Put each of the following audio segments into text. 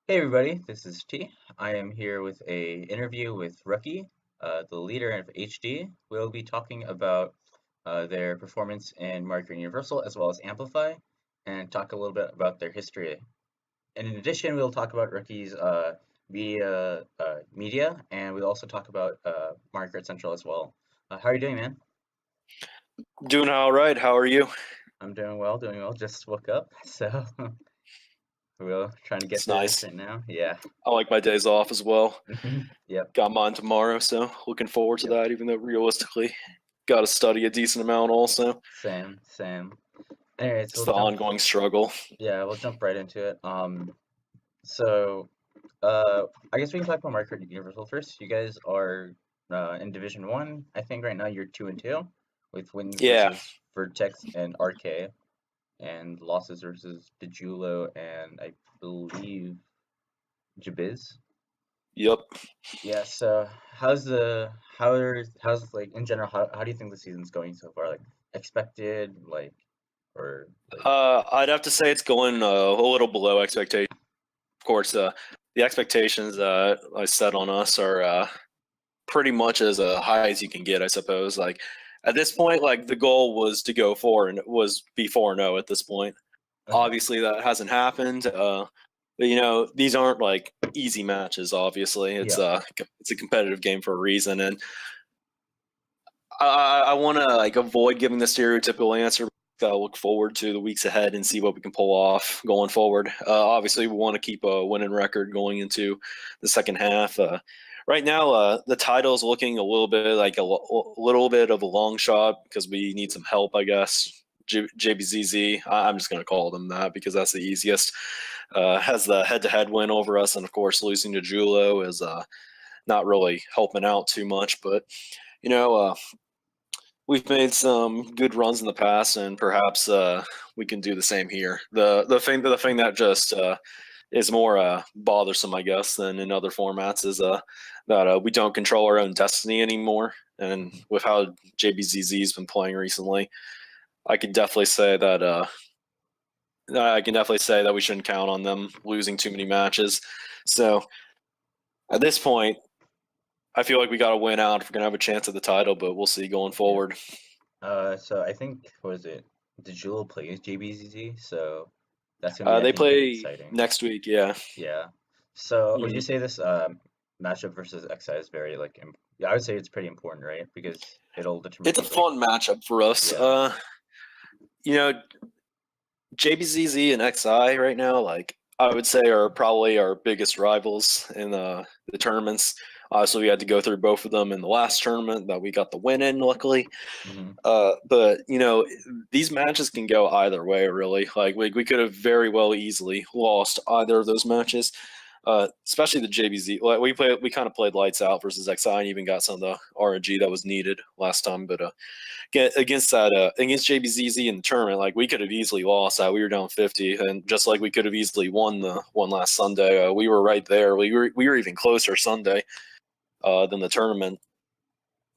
Hey everybody, this is T. I am here with a interview with Rookie, the leader of HD. We'll be talking about their performance in Marker Universal as well as Amplify, and talk a little bit about their history. And in addition, we'll talk about Rookie's media, and we'll also talk about MKCentral as well. How are you doing, man? Doing all right. How are you? I'm doing well, doing well. Just woke up, so we're trying to get It's through this nice. right now. Yeah. I like my days off as well. Yep. Got mine tomorrow, so looking forward to Yep. that, even though realistically, got to study a decent amount also. Same, same. Anyways, It's we'll the jump. ongoing struggle. Yeah, we'll jump right into it. So I guess we can talk about Market Universal first. You guys are in Division One. I think right now you're 2-2, with wins Yeah. versus Vertex and RK, and losses versus Dejulo and I believe Jabiz. Yep. Yeah. So how's like in general? How do you think the season's going so far? Like expected, like or like I'd have to say it's going a little below expectation. Of course, the expectations that I set on us are pretty much as high as you can get, I suppose. Like at this point, like the goal was to go 4 and it was be 4-0 at this point. okay. Obviously, that hasn't happened. But these aren't like easy matches. Obviously, Yeah. it's a competitive game for a reason, and I want to like avoid giving the stereotypical answer. Gotta look forward to the weeks ahead and see what we can pull off going forward. Obviously, we want to keep a winning record going into the second half. Right now, the title is looking a little bit like a little bit of a long shot because we need some help, I guess. JBZZ, I'm just going to call them that because that's the easiest. Has the head-to-head win over us, and of course, losing to Julo is not really helping out too much. But you know, uh, we've made some good runs in the past, and perhaps we can do the same here. The thing that just is more bothersome, I guess, than in other formats is that we don't control our own destiny anymore. And Mhm. with how JBZZ's been playing recently, I can definitely say that we shouldn't count on them losing too many matches. So at this point, I feel like we got to win out if we're gonna have a chance at the title. But we'll see going Yeah. forward. So I think what is it? Dejulo plays JBZZ, so that's gonna be I They think pretty play exciting. next week. Yeah. Yeah. So would you Mhm. say this matchup versus XI is very like yeah, I would say it's pretty important, right? Because it'll determine It's a who like fun matchup for us. yeah. You know, JBZZ and XI right now, like I would say, are probably our biggest rivals in the tournaments. Obviously, we had to go through both of them in the last tournament that we got the win in, luckily. Hmm. But these matches can go either way, really. Like we could have very well easily lost either of those matches. Especially the JBZ. Like we kind of played lights out versus XI, and even got some of the RNG that was needed last time. But against JBZZ in the tournament, like we could have easily lost that. We were down 50, and just like we could have easily won the one last Sunday. We were right there. We were even closer Sunday than the tournament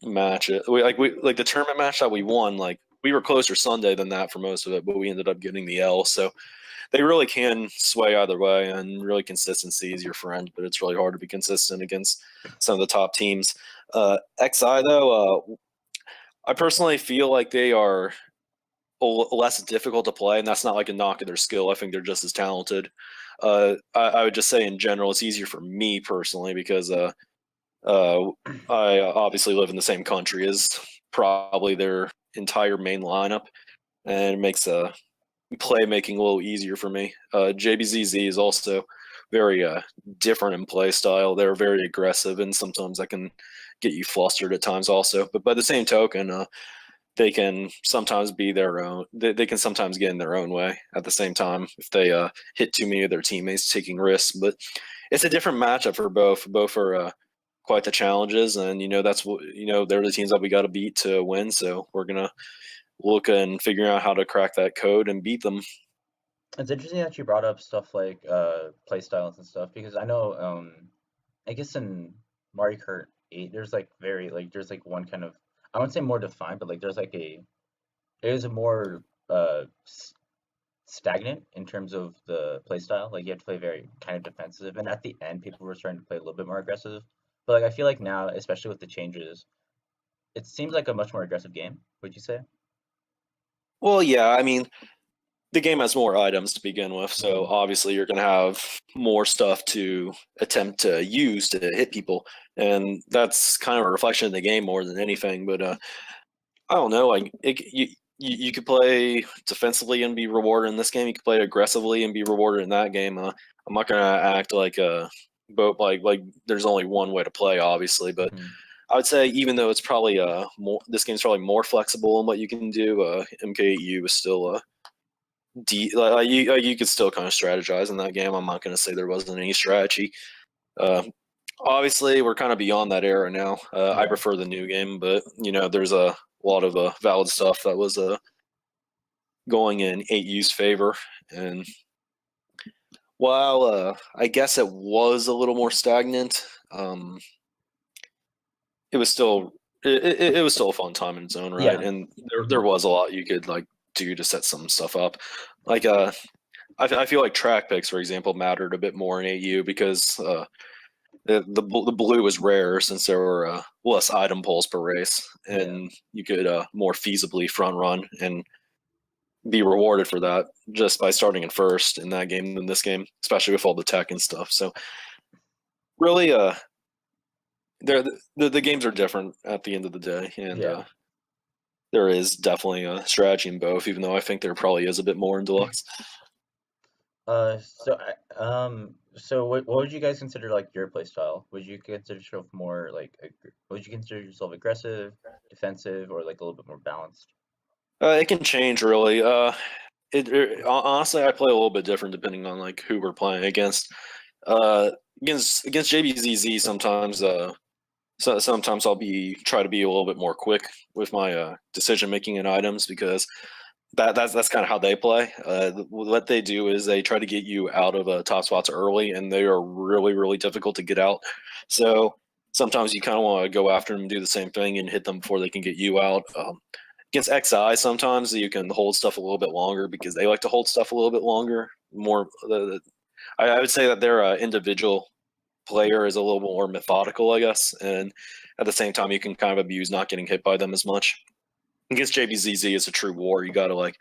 match. Like the tournament match that we won. Like we were closer Sunday than that for most of it, but we ended up getting the L. So they really can sway either way, and really consistency is your friend. But it's really hard to be consistent against some of the top teams. XI though, I personally feel like they are less difficult to play, and that's not like a knock at their skill. I think they're just as talented. I would just say in general, it's easier for me personally because uh, I obviously live in the same country as probably their entire main lineup, and it makes play making a little easier for me. JBZZ is also very different in play style. They're very aggressive, and sometimes that can get you flustered at times also. But by the same token, they can sometimes be their own. They can sometimes get in their own way at the same time if they hit too many of their teammates taking risks. But it's a different matchup for both. Both are quite the challenges, and that's what they're the teams that we got to beat to win. So we're gonna look and figure out how to crack that code and beat them. It's interesting that you brought up stuff like play styles and stuff because I know I guess in Mario Kart 8 there's like very like there's like one kind of I wouldn't say more defined, but like there's like a more stagnant in terms of the play style. Like you have to play very kind of defensive, and at the end, people were starting to play a little bit more aggressive. But like I feel like now, especially with the changes, it seems like a much more aggressive game. Would you say? Well, yeah, I mean, the game has more items to begin with, so Mm-hmm. obviously you're going to have more stuff to attempt to use to hit people, and that's kind of a reflection of the game more than anything. But I don't know, like you could play defensively and be rewarded in this game. You could play aggressively and be rewarded in that game. I'm not going to act like both like there's only one way to play, obviously, but Mm-hmm. I would say even though it's probably more this game's probably more flexible in what you can do, MK8U is still you could still kind of strategize in that game. I'm not going to say there wasn't any strategy. Uh, Obviously, we're kind of beyond that era now. I Yeah. prefer the new game, but there's a lot of valid stuff that was going in 8U's favor. And while I guess it was a little more stagnant, it was still it was still a fun time in its own right, Yeah. and there Mm-hmm. was a lot you could like do to set some stuff up. Like I feel like track picks, for example, mattered a bit more in AU because the blue was rare since there were less item pulls per race, Yeah. and you could more feasibly front run and be rewarded for that just by starting in first in that game than this game, especially with all the tech and stuff. So really, the games are different at the end of the day, and Yeah. there is definitely a strategy in both, even though I think there probably is a bit more in deluxe. So what would you guys consider like your play style? Would you consider yourself more like would you consider yourself aggressive, defensive, or like a little bit more balanced? It can change really. Honestly, I play a little bit different depending on like who we're playing against. Uh, against JBZZ, sometimes I'll be try to be a little bit more quick with my decision making in items because that's kind of how they play. What they do is they try to get you out of top spots early, and they are really difficult to get out. So sometimes you kind of want to go after them and do the same thing and hit them before they can get you out. Against XI, sometimes you can hold stuff a little bit longer because they like to hold stuff a little bit longer. More, I would say that their individual player is a little more methodical, I guess, and at the same time, you can kind of abuse not getting hit by them as much. Against JBZZ, it's a true war. You got to like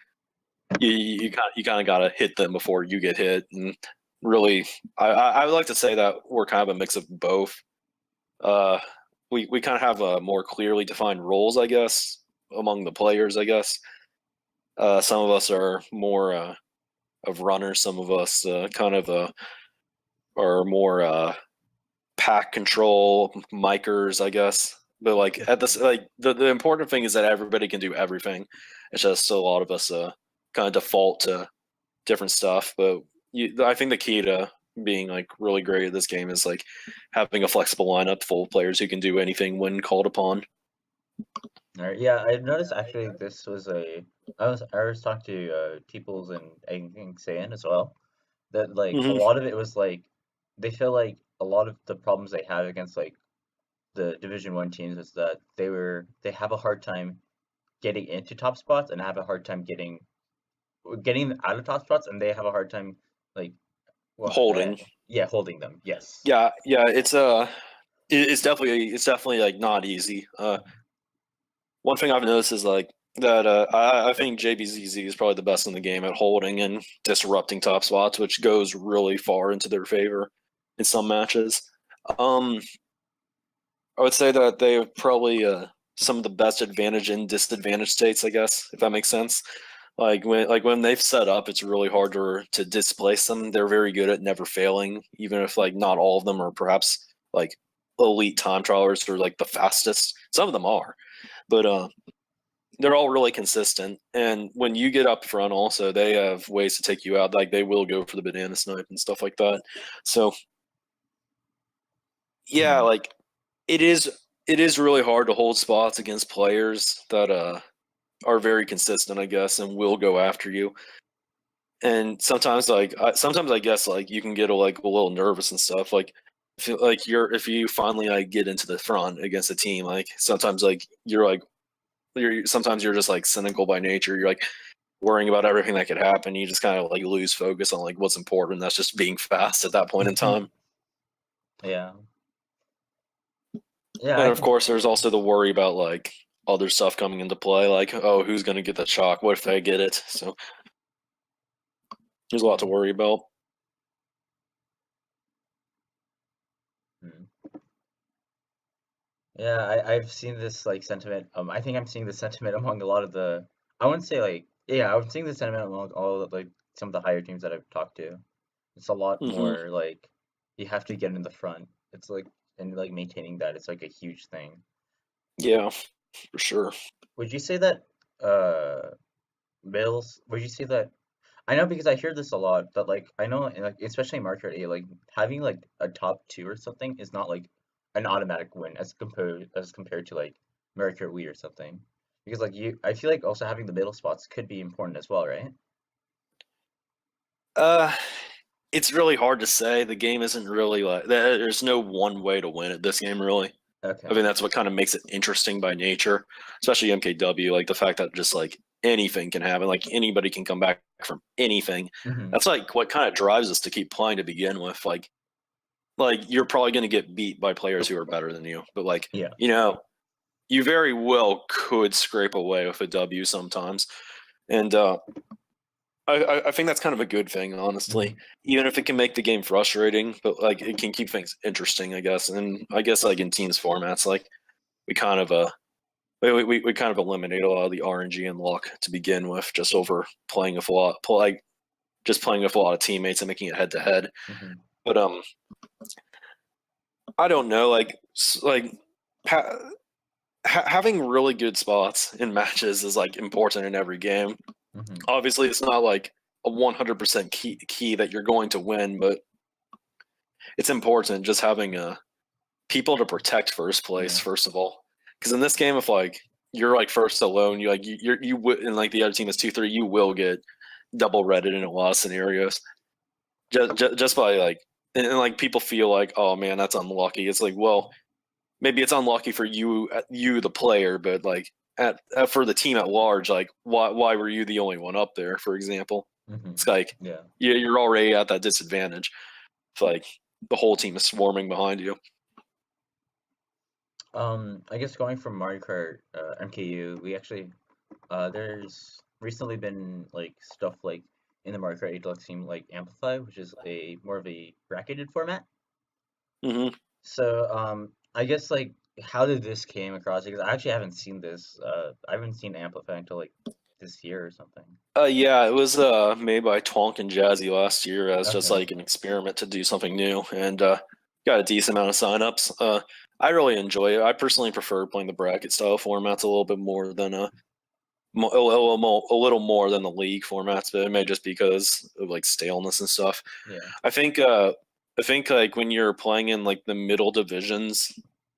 you kind of got to hit them before you get hit, and really, I would like to say that we're kind of a mix of both. Uh, we kind of have more clearly defined roles, I guess, among the players. I guess some of us are more of runners. Some of us kind of are more pack control micers, I guess. But like at this, like the important thing is that everybody can do everything. It's just a lot of us kind of default to different stuff. But I think the key to being like really great at this game is like having a flexible lineup full of players who can do anything when called upon. All right. Yeah, I noticed actually this was a I was talking to Teeples and I think Sayan as well that like a Hmm. lot of it was like they feel like a lot of the problems they have against like the Division 1 teams is that they have a hard time getting into top spots and have a hard time getting out of top spots and they have a hard time like well Holding, yeah holding them. Yes. yeah, it's definitely like not easy. One thing I've noticed is like that I think JBZZ is probably the best in the game at holding and disrupting top spots, which goes really far into their favor in some matches. Um, I would say that they have probably some of the best advantage and disadvantage states, I guess, if that makes sense. Like when they've set up, it's really hard to displace them. They're very good at never failing, even if like not all of them are perhaps like elite time trialers or like the fastest. Some of them are, but they're all really consistent. And when you get up front, also they have ways to take you out. Like they will go for the banana snipe and stuff like that. So yeah, Mhm. like it is really hard to hold spots against players that are very consistent, I guess, and will go after you. And sometimes I guess like you can get a little nervous and stuff. Like if you finally like get into the front against a team, like sometimes like you're sometimes you're just like cynical by nature. You're like worrying about everything that could happen. You just kind of like lose focus on like what's important. That's just being fast at that point in time. Yeah. Yeah, And I of can. course, there's also the worry about like other stuff coming into play, like, oh, who's going to get the chalk? What if they get it? So there's a lot to worry about. Hmm. Yeah, I've seen this like sentiment. I think I'm seeing the sentiment among a lot of the. I wouldn't say like yeah, I'm seeing the sentiment among all of, like some of the higher teams that I've talked to. It's a lot Hmm. more like you have to get in the front. It's like and like maintaining that. It's like a huge thing. Yeah, for sure. Would you say that uh Mills? Would you say that I know because I hear this a lot that like I know in, like especially in Mario Kart 8 like having like a top 2 or something is not like an automatic win as compared to like Mario Kart Wii or something. Because like you I feel like also having the middle spots could be important as well, right? Uh, it's really hard to say. The game isn't really like there's no one way to win at this game, really. I Okay. mean, that's what kind of makes it interesting by nature, especially MKW. Like the fact that just like anything can happen, like anybody can come back from anything. Hmm. That's like what kind of drives us to keep playing to begin with. Like you're probably going to get beat by players who are better than you, but like Yeah. you very well could scrape away with a W sometimes, and I think that's kind of a good thing, honestly. Hmm. Even if it can make the game frustrating, but like it can keep things interesting, I guess. And I guess like in teams formats, like we kind of we kind of eliminate a lot of the RNG and luck to begin with, just over playing with a lot, like just playing with a lot of teammates and making it head to head. Hmm. But I don't know, ha- having really good spots in matches is like important in every game. Hmm. Obviously, it's not like a 100% key that you're going to win, but it's important just having people to protect first place Yeah. first of all. Because in this game, if like you're like first alone, you would and like the other team is 2-3, you will get double redded in a lot of scenarios. Just by like and like people feel like, oh man, that's unlucky. It's like, well, maybe it's unlucky for you the player, but like for the team at large, like why were you the only one up there, for example? Hmm. It's like Yeah. you're already at that disadvantage. It's like the whole team is swarming behind you. I guess going from Mario Kart MKU, we actually there's recently been like stuff like in the Mario Kart 8 Deluxe team like Amplify, which is a more of a bracketed format. Hmm. So I guess like how did this came across? Because I actually haven't seen this. I haven't seen Amplify until like this year or something. Yeah, it was made by Tonk and Jazzy last year as just Okay. like an experiment to do something new, and got a decent amount of signups. I really enjoy it. I personally prefer playing the bracket style formats a little bit more than a little more than the league formats, but it may just because of like staleness and stuff. Yeah. I think uh, I think like when you're playing in like the middle divisions,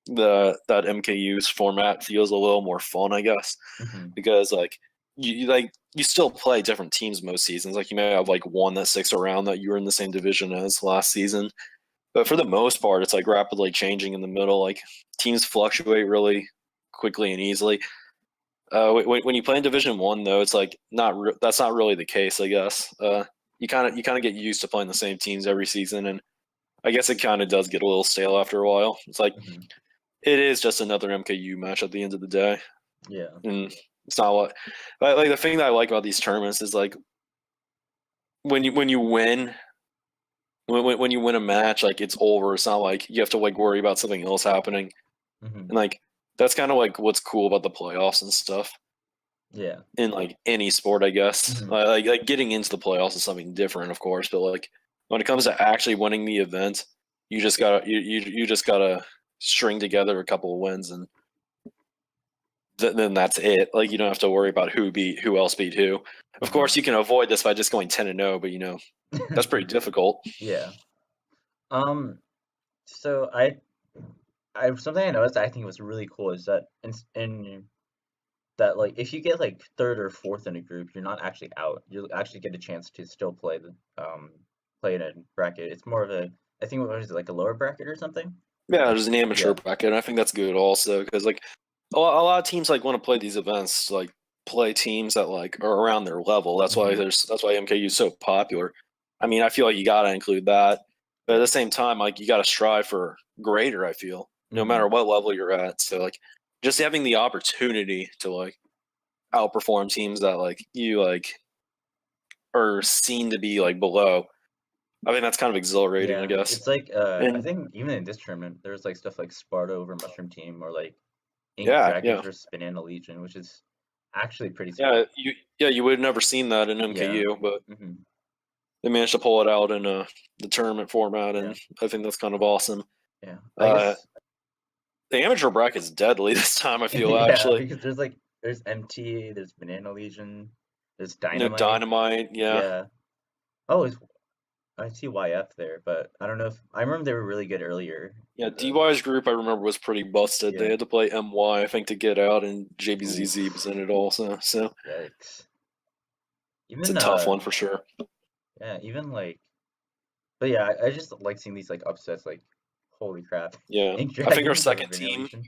the that MKU's format feels a little more fun, I guess, Hmm. because like you still play different teams most seasons. Like you may have like one that sticks around that you were in the same division as last season, but for the most part, it's like rapidly changing in the middle. Like teams fluctuate really quickly and easily. When you play in Division One, though, it's like that's not really the case. I guess you kind of get used to playing the same teams every season, and I guess it kind of does get a little stale after a while. It's like Hmm. it is just another MKU match at the end of the day, Yeah. and it's not what like the thing that I like about these tournaments is like when you win. When you win a match, like it's over. It's not like you have to like worry about something else happening, Hmm. and like that's kind of like what's cool about the playoffs and stuff. Yeah. In like any sport, I guess. Hmm. Like getting into the playoffs is something different, of course, but like when it comes to actually winning the event, you just gotta string together a couple of wins, and then that's it. Like you don't have to worry about who else beat who. Of course, Hmm. you can avoid this by just going 10-0, but that's pretty difficult. Yeah. Um. So I something I noticed that I think was really cool is that in that like if you get like third or fourth in a group, you're not actually out. You actually get a chance to still play in a bracket. It's more of a I think what is it like a lower bracket or something? Yeah, there's an amateur Yeah. bracket, and I think that's good also because like a lot of teams like want to play these events like play teams that like are around their level. That's why MKU is so popular. I mean, I feel like you gotta include that, but at the same time, like you gotta strive for greater. I feel no matter what level you're at. So like just having the opportunity to like outperform teams that like you like are seen to be like below. I think that's kind of exhilarating, I Yeah, guess. it's like I And think even in this tournament, there's like stuff like Sparta over Mushroom Team or like Ink yeah, Dragons yeah, versus Banana Legion, which is actually pretty yeah. surprising. You would have never seen that in Yeah. MKU, but hmm they managed to pull it out in the tournament format, Yeah. and I think that's kind of awesome. Yeah. I Uh, guess the amateur bracket's deadly this time. I feel yeah, actually. because there's MT, there's Banana Legion, there's No Dynamite. dynamite, yeah, Yeah. Oh, I see YF there, but I don't know if I remember they were really good earlier yeah. in the DY's group I remember was pretty busted. They yeah. had to play MY, I think, to get out, and JBZZ was Oof. in it also. So Yikes. it's a Even tough one for sure. yeah, even like but yeah, I just like seeing these like upsets like holy crap. Yeah, Ink I think our Dragons over second Vanilla team. Legion.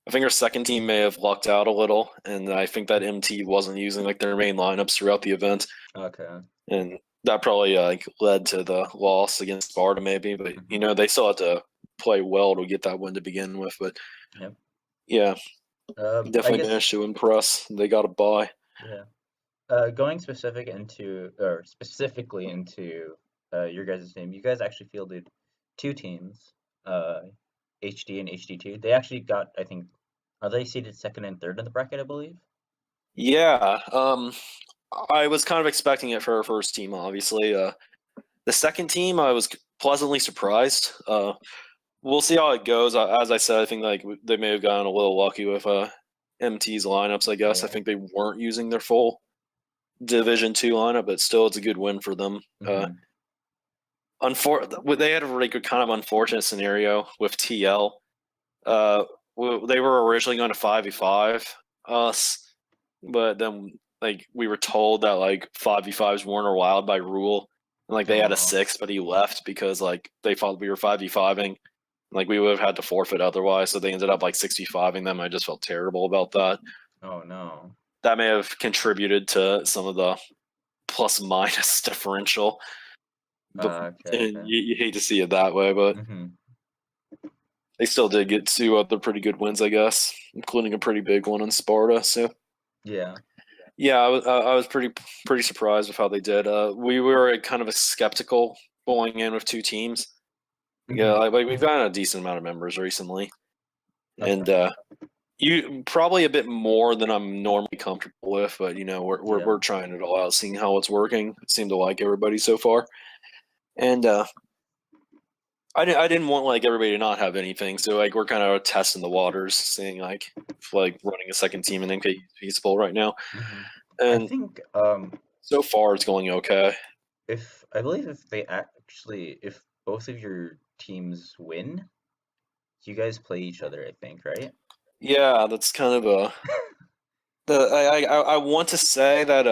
I think our second team may have lucked out a little, and I think that MT wasn't using like their main lineups throughout the event, Okay. and that probably like led to the loss against Sparta maybe. But hmm they still had to play well to get that win to begin with. But Yep. yeah, I definitely guess managed to impress. They got a bye. yeah. Going specifically into your guys' team, you guys actually fielded two teams, uh, HD and HD2. They actually got, I think, are they seeded second and third in the bracket, I believe? Yeah, I was kind of expecting it for our first team. Obviously, the second team I was pleasantly surprised. We'll see how it goes. As I said, I think like they may have gotten a little lucky with MT's lineups. I guess I Yeah. think they weren't using their full Division Two lineup, but still, it's a good win for them. hmm They had a really good kind of unfortunate scenario with TL. Uh, they were originally going to 5v5 us, but then like we were told that like 5v5s weren't allowed by rule. And like they had a Oh, 6, but he left because like they thought we were 5v5ing. Like we would have had to forfeit otherwise, so they ended up like 65ing them. I just felt terrible about that. oh no. That may have contributed to some of the plus minus differential, but Okay, and okay. you hate to see it that way, but hmm they still did get two other pretty good wins, I guess, including a pretty big one in Sparta. So Yeah. yeah, I was pretty surprised with how they did. We were kind of a skeptical going in with two teams. Yeah, hmm like we've gotten a decent amount of members recently, and Okay. you probably a bit more than I'm normally comfortable with, but we're Yeah. trying it all out, seeing how it's working. Seem to like everybody so far, and I didn't want like everybody to not have anything, so like we're kind of testing the waters, seeing like if, like running a second team in MK feasible right now, hmm I and think so far it's going okay. if I believe if both of your teams win, you guys play each other, I think, right? Yeah, that's kind of a. I want to say that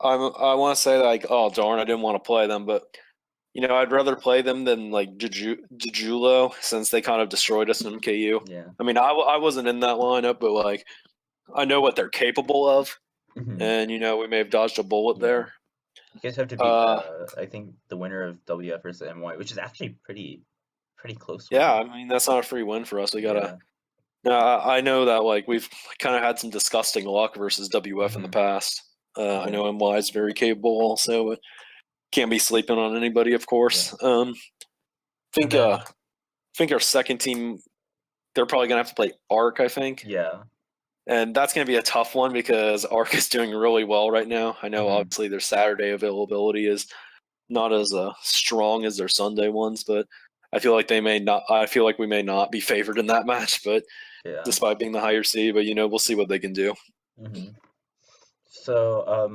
I want to say that like, oh darn, I didn't want to play them, but I'd rather play them than like Jujulo, since they kind of destroyed us in MKU. Yeah. I mean, I wasn't in that lineup, but like I know what they're capable of, hmm and we may have dodged a bullet Yeah. there. You guys have to beat Uh, I think the winner of WF versus MY, which is actually pretty close yeah, one. I mean that's not a free win for us. We gotta. Yeah. I know that like we've kind of had some disgusting luck versus WF in the hmm past. I Yeah. know MY is very capable also, but can't be sleeping on anybody, of Yeah. course. And Think then think our second team, they're probably gonna have to play Arc, I think, yeah. and that's gonna be a tough one because Arc is doing really well right now. I know hmm obviously their Saturday availability is not as strong as their Sunday ones, but I feel like they may not. I feel like we may not be favored in that match, but Yeah. despite being the higher seed, but we'll see what they can do. hmm So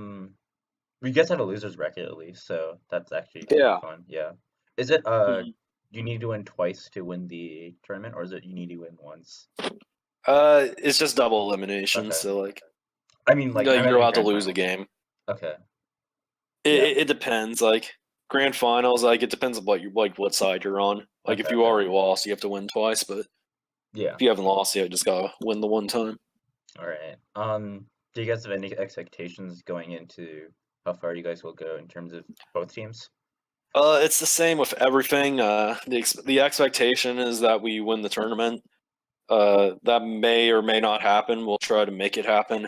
we guys had a losers bracket at least, so that's actually pretty Yeah. fun. Yeah. Is it Mhm. you need to win twice to win the tournament, or is it you need to win once? It's just double elimination, Okay. so like I mean, like I meant you're in allowed to grand lose a finals. game. Okay. It, Yeah. it, it depends. Like grand finals, like it depends on what side you're on. Like Okay. if you Okay. already lost, you have to win twice. But Yeah. if you haven't lost yet, just gotta win the one time. All right. Do you guys have any expectations going into how far you guys will go in terms of both teams? It's the same with everything. The expectation is that we win the tournament. That may or may not happen. We'll try to make it happen.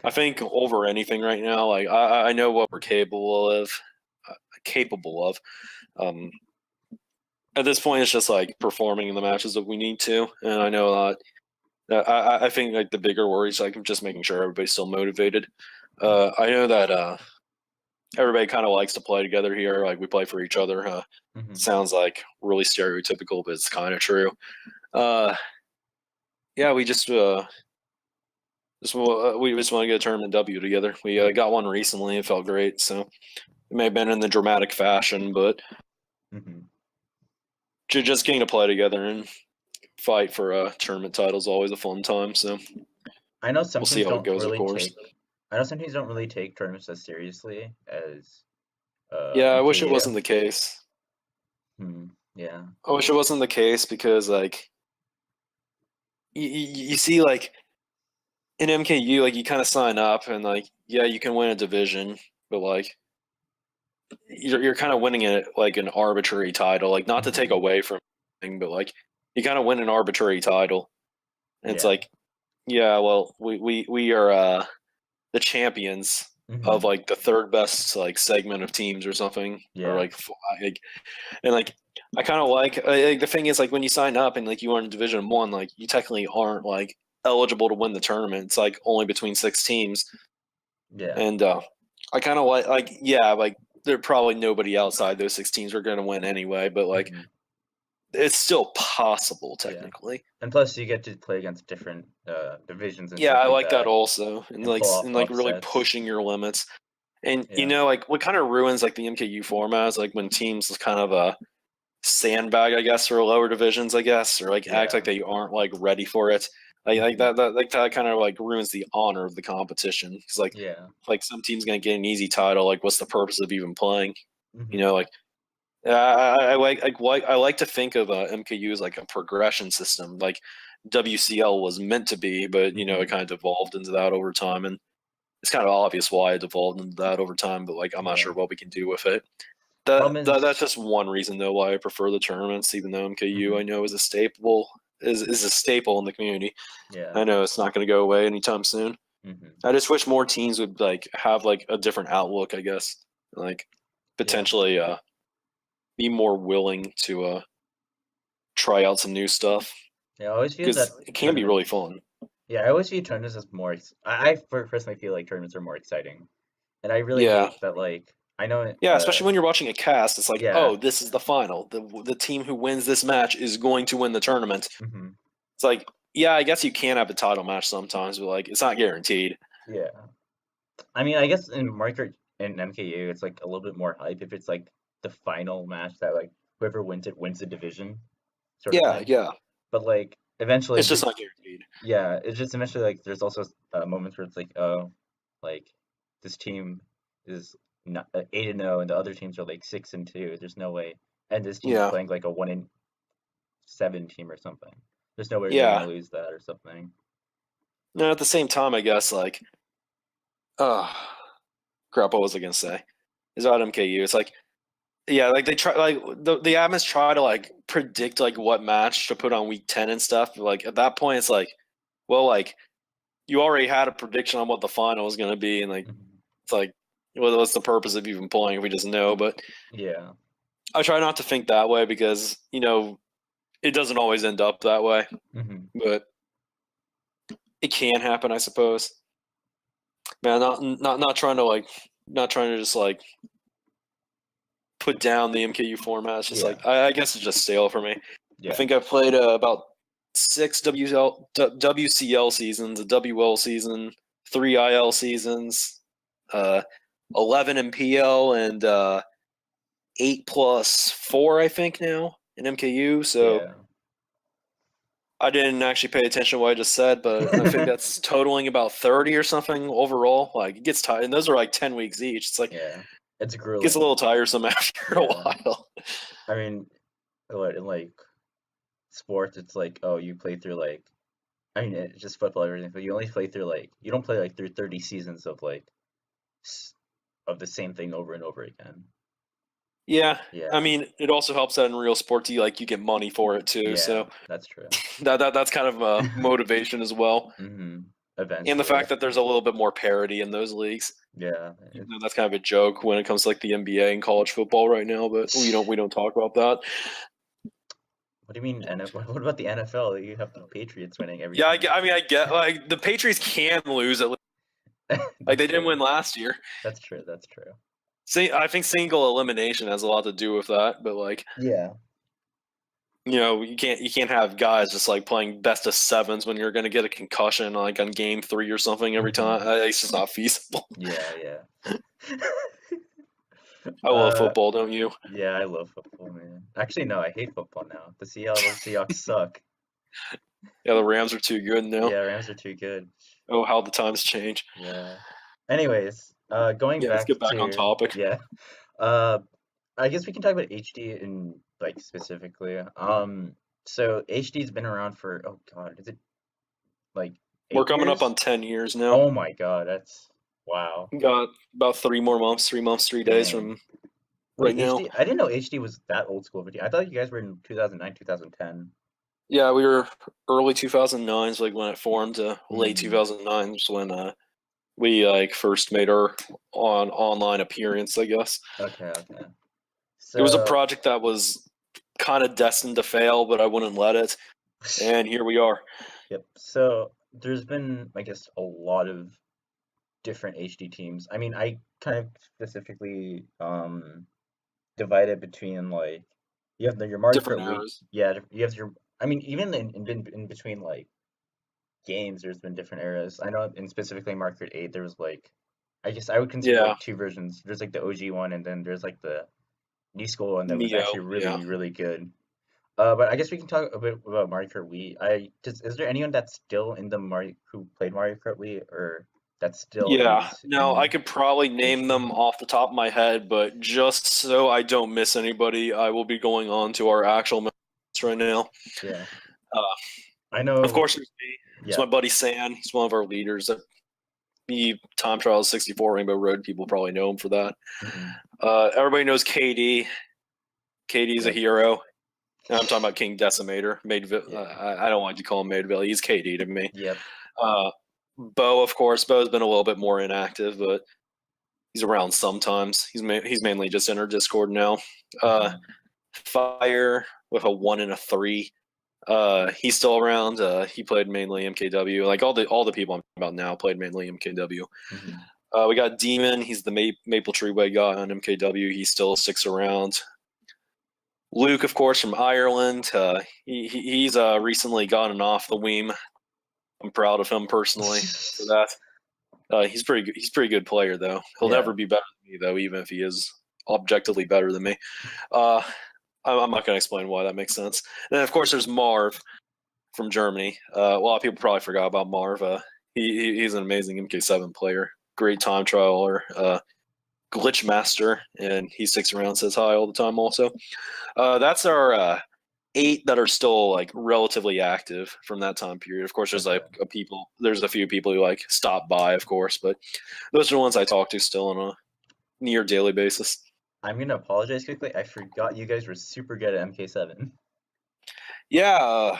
I Okay. think over anything right now, like I know what we're capable of. Capable of. Um, at this point, it's just like performing in the matches that we need to, and I know that I think like the bigger worries like just making sure everybody's still motivated. I know that everybody kind of likes to play together here. Like we play for each other. Hmm. Sounds like really stereotypical, but it's kind of true. Uh, yeah, we just want to get a tournament W together. We got one recently. It felt great. So it may have been in the dramatic fashion, but Hmm. just getting to play together and fight for tournament titles is always a fun time. So I know some we'll see teams how it don't goes, of really course. take. I know some teams don't really take tournaments as seriously as Yeah, I wish it MKU. wasn't the case. Hmm. Yeah. I wish it wasn't the case because like you see like in MKU like you kind of sign up and like yeah you can win a division, but like you're kind of winning it like an arbitrary title, like not to take Hmm. away from anything, but like you kind of win an arbitrary title, and it's Yeah. like yeah, well we are the champions of Hmm. like the third best like segment of teams or something, or Yeah. like and like I kind of like the thing is like when you sign up and like you are in Division One, like you technically aren't like eligible to win the tournament. It's like only between six teams, Yeah. and I kind of like yeah, like there probably nobody outside those six teams are going to win anyway, but like Hmm. it's still possible Yeah. technically. And plus, you get to play against different divisions and Yeah, stuff I like like that that, also, and pull off and like really upsets. pushing your limits. And you Yeah. know, like what kind of ruins like the MKU format is like when teams kind of sandbag, I guess, for lower divisions, I guess, or like act like Yeah. they aren't like ready for it. Like Hmm. that kind of like ruins the honor of the competition because Yeah. like some team's gonna get an easy title. Like, what's the purpose of even playing? You Hmm. know, like I like to think of MKU as like a progression system, like WCL was meant to be, but you know it Hmm. kind of evolved into that over time, and it's kind of obvious why it evolved into that over time. But like I'm not sure Yeah. what we can do with it. Problem That's is, just one reason though why I prefer the tournaments, even though MKU I hmm, know is a staple is a staple in the community. I yeah. know it's not going to go away anytime soon. Hmm. I just wish more teams would like have like a different outlook, I guess, like Yeah. potentially be more willing to try out some new stuff Yeah. I always view that because it can be really tournaments. fun. Yeah, I always view tournaments as more. Personally feel like tournaments are more exciting, and I really Yeah, hate that. Like, I know. yeah, especially when you're watching a cast, it's like, Yeah. oh, this is the final. The team who wins this match is going to win the tournament. Hmm. It's like, yeah, I guess you can have a title match sometimes, but like, it's not guaranteed. Yeah. I mean, I guess in Marker and MKU, it's like a little bit more hype if it's like the final match that like whoever wins it wins the division, sort of Yeah, thing. yeah. But like eventually, It's just not guaranteed. yeah, it's just eventually like there's also moments where it's like, oh, like this team is not 8-0 and the other teams are like 6-2. There's no way, and this team's Yeah, playing like a 1-7 team or something. There's no way they're gonna yeah. lose that or something. No, at the same time, I guess like, uh, crap. What was I gonna say? Is about MKU. It's like, yeah, like they try, like the admins try to like predict like what match to put on week 10 and stuff. But, like at that point, it's like, well, like you already had a prediction on what the final was gonna be, and like Hmm. it's like, well, what's the purpose of even playing if we just know? But Yeah. I try not to think that way because you know it doesn't always end up that way, Hmm. but it can happen, I suppose. Man, not trying to like, not trying to just like put down the MKU format. It's just Yeah. like I guess it's just stale for me. I Yeah. think I've played about six WCL seasons, a WL season, three IL seasons, uh, 11 in PL, and 8 plus 4, I think now in MKU. So Yeah. I didn't actually pay attention to what I just said, but I think that's totaling about 30 or something overall. Like it gets tired, and those are like 10 weeks each. It's like Yeah. It's it gets a grueling. little tiresome after a Yeah. while. I mean, in like sports, it's like, oh, you play through like I mean, it's just football, everything, but you only play through like you don't play like through 30 seasons of like of the same thing over and over again. Yeah, I Yeah, mean, it also helps that in real sports, you get money for it too. yeah, So that's true. that's kind of a motivation as well, and the Eventually, fact that there's a little bit more parity in those leagues. yeah. Even though that's kind of a joke when it comes to like the NBA and college football right now, but we don't talk about that. What do you mean NFL? What about the NFL? You have the Patriots winning every Yeah, time. I mean, I get like the Patriots can lose at least. Like That's they didn't true. win last year. That's true. That's true. I think single elimination has a lot to do with that, but like Yeah. you can't have guys just like playing best of sevens when you're going to get a concussion like on game 3 or something every time. It's just not feasible. Yeah, yeah. I love Uh, football, don't you? yeah, I love football, man. Actually, no, I hate football now. The Seattle Seahawks suck. Yeah, the Rams are too good now. Yeah, Rams are too good. Oh, how the times change. Yeah. Anyways, going Yeah, let's back get back on to topic. yeah, uh, I guess we can talk about HD in like specifically. So HD's been around for oh God, is it like We're 8 coming up years? on 10 years now. Oh my God, that's wow. Got about 3 more months, 3 months, 3 days Dang. from Wait, right now. HD? I didn't know HD was that old school video. I thought you guys were in 2009, 2010. Yeah, we were early 2009s, like when it formed. Late Hmm. 2009s when we like first made our online appearance, I guess. Okay, okay. It was a So, project that was kind of destined to fail, but I wouldn't let it. And here we are. yep. So there's been, I guess, a lot of different HD teams. I mean, I kind of specifically divide it between like you have your Mario Different Kart Wii. eras. Yeah, you have your. I mean, even in between like games, there's been different eras. I know in specifically Mario Kart 8, there was like, I guess I would consider Yeah. like two versions. There's like the OG one, and then there's like the new school one that was Neo. actually Yeah. really, really good. But I guess we can talk a bit about Mario Kart Wii. Is there anyone that's still in the Mario who played Mario Kart Wii or that still Yeah. is No, I in could probably name HD? them off the top of my head, but just so I don't miss anybody, I will be going on to our actual members right now. Yeah, Uh, I of know. course, there's me. It's Yeah. my buddy San. He's one of our leaders. He Time Trials 64 Rainbow Road. People probably know him for that. Hmm. Everybody knows KD. KD is a Yep. hero. And I'm talking about King Decimator. Yeah. I don't like to call him Madeville. He's KD to me. Yep. Uh, Bo, of course. Bo's been a little bit more inactive, but he's around sometimes. He's mainly just in our Discord now. Hmm. Fire with a 1 and a 3. He's still around. He played mainly MKW. Like all the people I'm talking about now played mainly MKW. Hmm. We got Demon. He's the Maple Tree Way guy on MKW. He still sticks around. Luke, of course, from Ireland. He's recently gotten off the Weem. I'm proud of him personally for that. He's pretty good. He's a pretty good player though. He'll Yeah. never be better than me though, even if he is objectively better than me. Uh, I'm not going to explain why that makes sense. And then of course there's Marv from Germany. A lot of people probably forgot about Marv. He's an amazing MK7 player, great time trialer, glitch master, and he sticks around, says hi all the time. Also, that's our 8 that are still like relatively active from that time period. Of course, there's Okay. like there's a few people who like stop by, of course, but those are the ones I talk to still on a near daily basis. I'm gonna apologize quickly. I forgot you guys were super good at MK7. Yeah,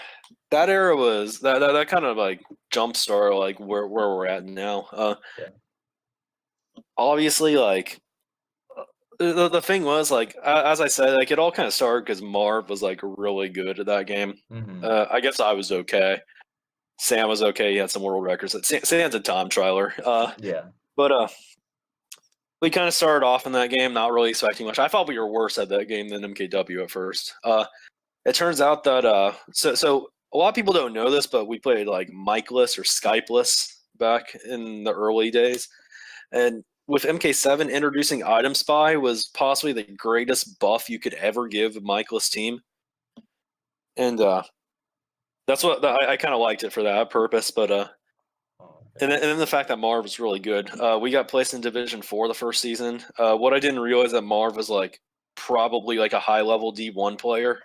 that era was that kind of like jumpstart like where we're at now. Yeah. Obviously, like the thing was like as I said, like it all kind of started because Marv was like really good at that game. Hmm. I guess I was okay. Sam was okay. He had some world records. Sam's a time trialer. Yeah. But we kind of started off in that game not really expecting much. I thought we were worse at that game than MKW at first. It turns out that so a lot of people don't know this, but we played like Mikeless or Skypeless back in the early days, and with MK7 introducing Item Spy was possibly the greatest buff you could ever give a Mikeless team, and that's what I kind of liked it for that purpose. But Oh, okay. and then the fact that Marv was really good. We got placed in Division 4 the first season. What I didn't realize that Marv was like probably like a high level D1 player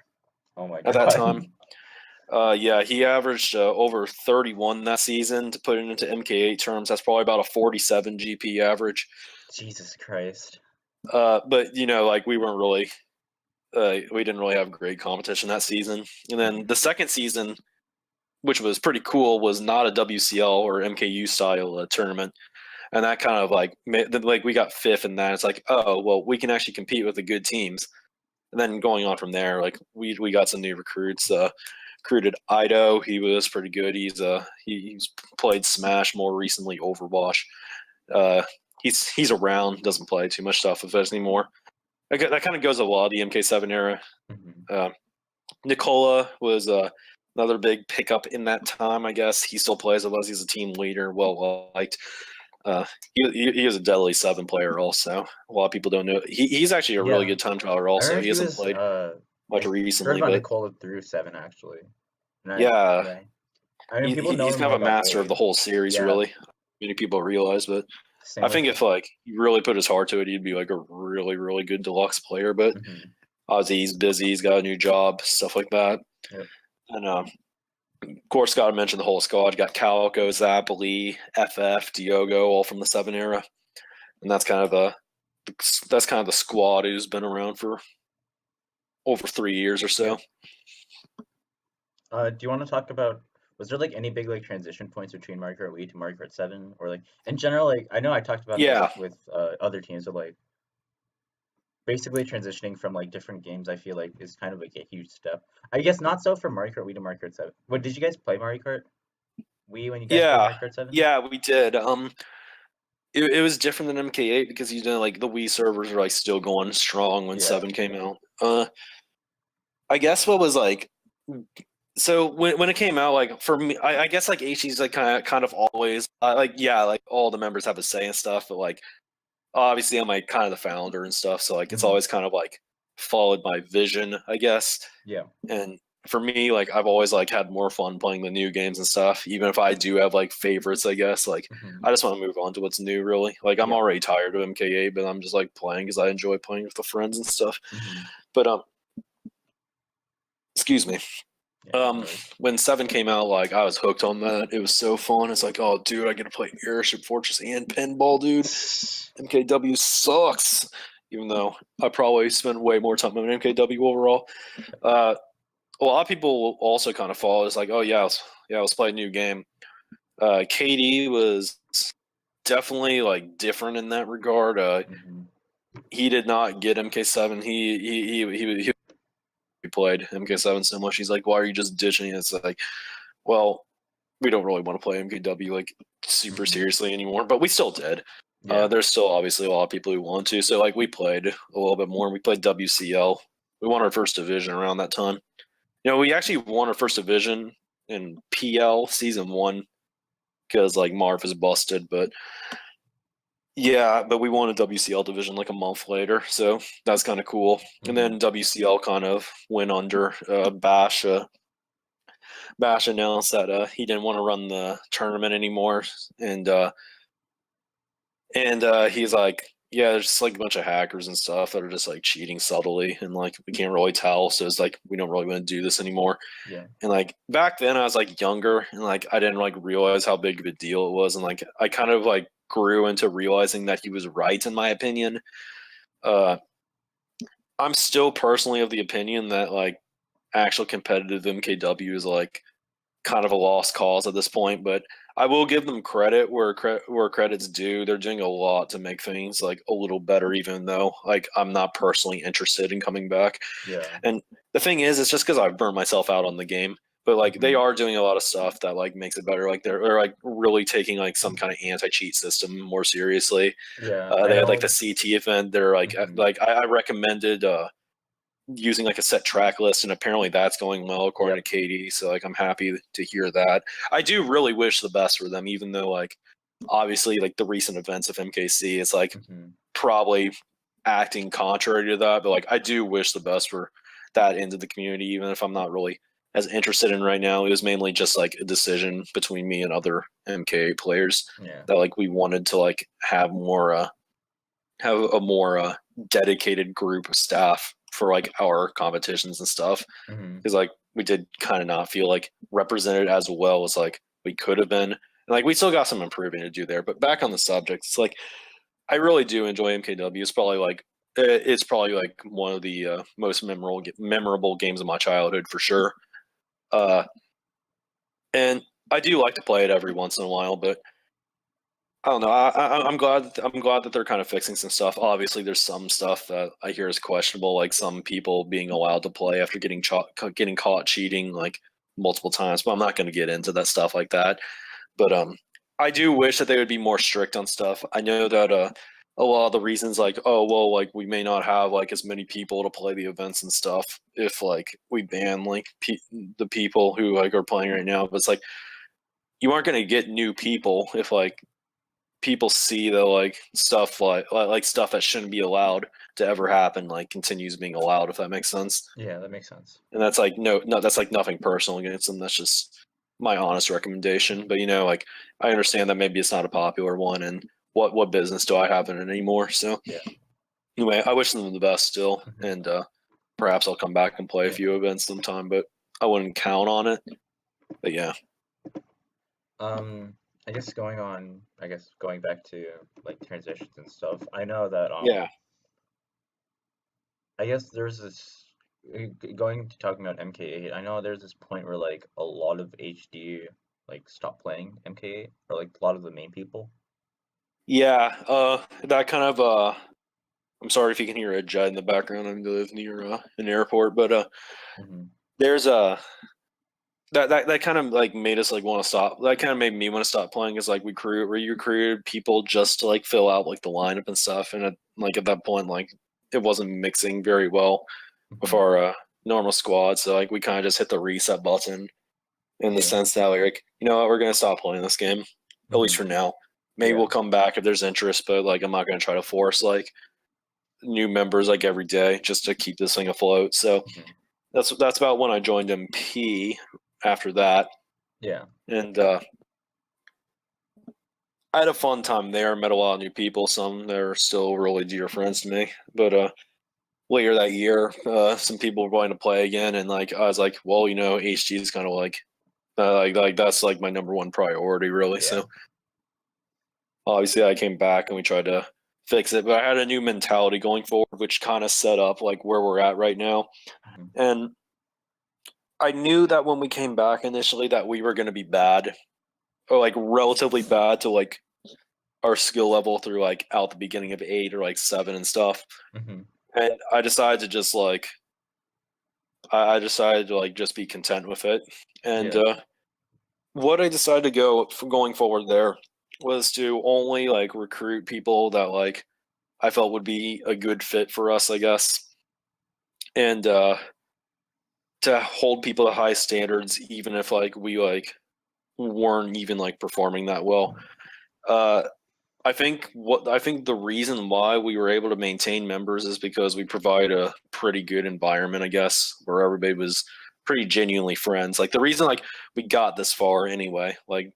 Oh my at that time. God. Yeah, he averaged over 31 that season. To put it into MK8 terms, that's probably about a 47 GP average. Jesus Christ. But like we weren't really, we didn't really have great competition that season. And then the second season, which was pretty cool, was not a WCL or MKU style tournament, and that kind of like we got fifth in that. It's like, oh well, we can actually compete with the good teams. And then going on from there, like we got some new recruits. Recruited Ido. He was pretty good. He's played Smash more recently, Overwatch. He's around, doesn't play too much stuff with us anymore. That kind of goes a lot of the MK7 era. Mm-hmm. Nicola was another big pickup in that time, I guess. He still plays with us. He's a team leader, well liked. He is a deadly 7 player also. A lot of people don't know. He's actually a really Yeah. good time trialer I also. remember He he hasn't was played much I heard recently, about but Nicola through 7 actually. And yeah, yeah. I mean people know he's him kind more of a about master of the 8. whole series, Yeah. really. Many people realize, but Same I with think if like he really put his heart to it, he'd be like a really, really good deluxe player. But mm-hmm. obviously he's busy, he's got a new job, stuff like that. Yep. And of course, got to mention the whole squad. You got Calico, Zapoli, FF, Diogo, all from the 7 era, and that's kind of the squad who's been around for over 3 years or so. Do you want to talk about, was there like any big like transition points between Mario Kart Wii to Mario Kart 7, or like in general? Like I know I talked about Yeah, this with other teams, but like basically transitioning from like different games, I feel like is kind of like a huge step. I guess not so for Mario Kart Wii to Mario Kart 7. What did you guys play Mario Kart Wii when you guys played yeah, Mario Kart 7? yeah. We did. It was different than MK8 because like the Wii servers are like still going strong when Yeah. 7 came out. I guess what was like, so when it came out, like for me, I guess like HE's like kind of always like, yeah, like all the members have a say and stuff, but like obviously I'm like kind of the founder and stuff, so like it's Mm-hmm. always kind of like followed my vision, I guess. Yeah. And for me, like I've always like had more fun playing the new games and stuff, even if I do have like favorites, I guess. Like Mm-hmm. I just want to move on to what's new, really. Like I'm Yeah. already tired of MK8, but I'm just like playing because I enjoy playing with the friends and stuff. Mm-hmm. But excuse me. Yeah. No worries. When 7 came out, like I was hooked on that. It was so fun. It's like, oh dude, I get to play Airship Fortress and pinball, dude. MKW sucks. Even though I probably spend way more time on MKW overall. A lot of people also kind of follow. It's like, oh yeah, let's play a new game. KD was definitely like different in that regard. Mm-hmm. He did not get MK7. He played MK7 so much. He's like, why are you just ditching it? It's like, well, we don't really want to play MKW like super Mm-hmm. seriously anymore, but we still did. Yeah. There's still obviously a lot of people who want to. So like we played a little bit more. We played WCL. We won our first division around that time. We actually won our first division in PL season 1 because like Marv is busted, but yeah, but we won a WCL division like a month later, so that's kind of cool. Mm-hmm. And then WCL kind of went under. Bash announced that he didn't want to run the tournament anymore, and he's like, yeah, there's just like a bunch of hackers and stuff that are just like cheating subtly, and like we can't really tell, so it's like we don't really want to do this anymore. Yeah. And like back then I was like younger and like I didn't like realize how big of a deal it was, and like I kind of like grew into realizing that he was right in my opinion. I'm still personally of the opinion that like actual competitive MKW is like kind of a lost cause at this point, but I will give them credit where credit's due. They're doing a lot to make things like a little better, even though like I'm not personally interested in coming back. Yeah. And the thing is, it's just because I've burnt myself out on the game. But like they Mm-hmm. are doing a lot of stuff that like makes it better. Like they're like really taking like some kind of anti-cheat system more seriously. Yeah. I They had like know. the CT event. They're like Mm-hmm. I recommended using like a set track list, and apparently that's going well according Yep. to Katie. So like I'm happy to hear that. I do really wish the best for them, even though like obviously like the recent events of MKC, it's like Mm-hmm. probably acting contrary to that. But like I do wish the best for that end of the community, even if I'm not really as interested in right now. It was mainly just like a decision between me and other MK players Yeah. that like we wanted to like have a more dedicated group of staff for like our competitions and stuff, Mm-hmm. because like we did kind of not feel like represented as well as like we could have been. And like we still got some improving to do there. But back on the subject, it's like I really do enjoy MKW. It's probably like one of the most memorable games of my childhood for sure. And I do like to play it every once in a while, but I don't know. I'm glad that they're kind of fixing some stuff. Obviously, there's some stuff that I hear is questionable, like some people being allowed to play after getting caught cheating like multiple times. But I'm not going to get into that stuff like that. But I do wish that they would be more strict on stuff. I know that a lot of the reasons, like, oh well, like we may not have like as many people to play the events and stuff if like we ban like the people who like are playing right now. But it's like you aren't going to get new people if like people see the like stuff like stuff that shouldn't be allowed to ever happen like continues being allowed, if that makes sense. Yeah, that makes sense. And that's like no, that's like nothing personal against them. That's just my honest recommendation. But like I understand that maybe it's not a popular one, and what business do I have in it anymore? So Yeah. anyway, I wish them the best still, Mhm. and perhaps I'll come back and play a Yeah. few events sometime, but I wouldn't count on it. But yeah. I guess going back to like transitions and stuff. I know that Yeah. I guess there's this going to talking about MK8. I know there's this point where like a lot of HD like stopped playing MK8 or like a lot of the main people. Yeah, that kind of I'm sorry if you can hear a jet in the background. I live near an airport, but Hmm. there's a that kind of like made us like want to stop. That kind of made me want to stop playing. Is like we recruited people just to like fill out like the lineup and stuff, and like at that point like it wasn't mixing very well with Hmm. our normal squad. So like we kind of just hit the reset button in the Yeah. sense that like you know what, we're gonna stop playing this game at least Hmm. for now. Maybe Yeah. we'll come back if there's interest, but like I'm not gonna try to force like new members like every day just to keep this thing afloat. So Hmm. that's about when I joined MP after that. Yeah. And I had a fun time there, met a lot of new people, some that are still really dear friends to me. But later that year, some people were going to play again, and like I was like, well, HG is kind of like that's like my number one priority, really. Yeah. So obviously I came back and we tried to fix it, but I had a new mentality going forward, which kind of set up like where we're at right now. Hmm. And I knew that when we came back initially that we were going to be bad or like relatively bad to like our skill level through like out the beginning of 8 or like 7 and stuff. Hmm. And I decided to just like I decided to like just be content with it. And Yeah. what I decided to go for going forward there was to only like recruit people that like I felt would be a good fit for us, I guess. And to hold people to high standards even if like we like weren't even like performing that well. Uh I think the reason why we were able to maintain members is because we provide a pretty good environment, I guess, where everybody was pretty genuinely friends. Like the reason like we got this far anyway, like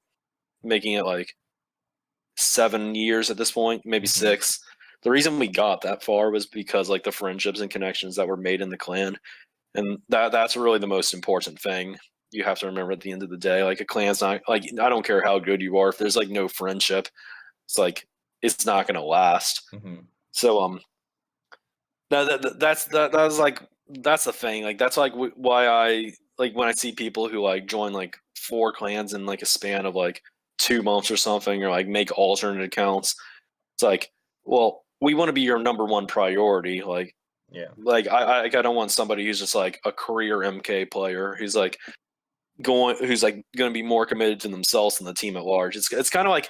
making it like 7 years at this point, maybe Hmm. 6. The reason we got that far was because like the friendships and connections that were made in the clan. And that's really the most important thing. You have to remember at the end of the day, like a clan's not like I don't care how good you are, if there's like no friendship, it's like it's not going to last. Hmm. So that's like that's the thing. Like that's like why I like when I see people who like join like 4 clans in like a span of like 2 months or something, or like make alternate accounts. It's like, well, we want to be your number one priority. Yeah. Like I don't want somebody who's just like a career MK player who's like going to be more committed to themselves than the team at large. It's kind of like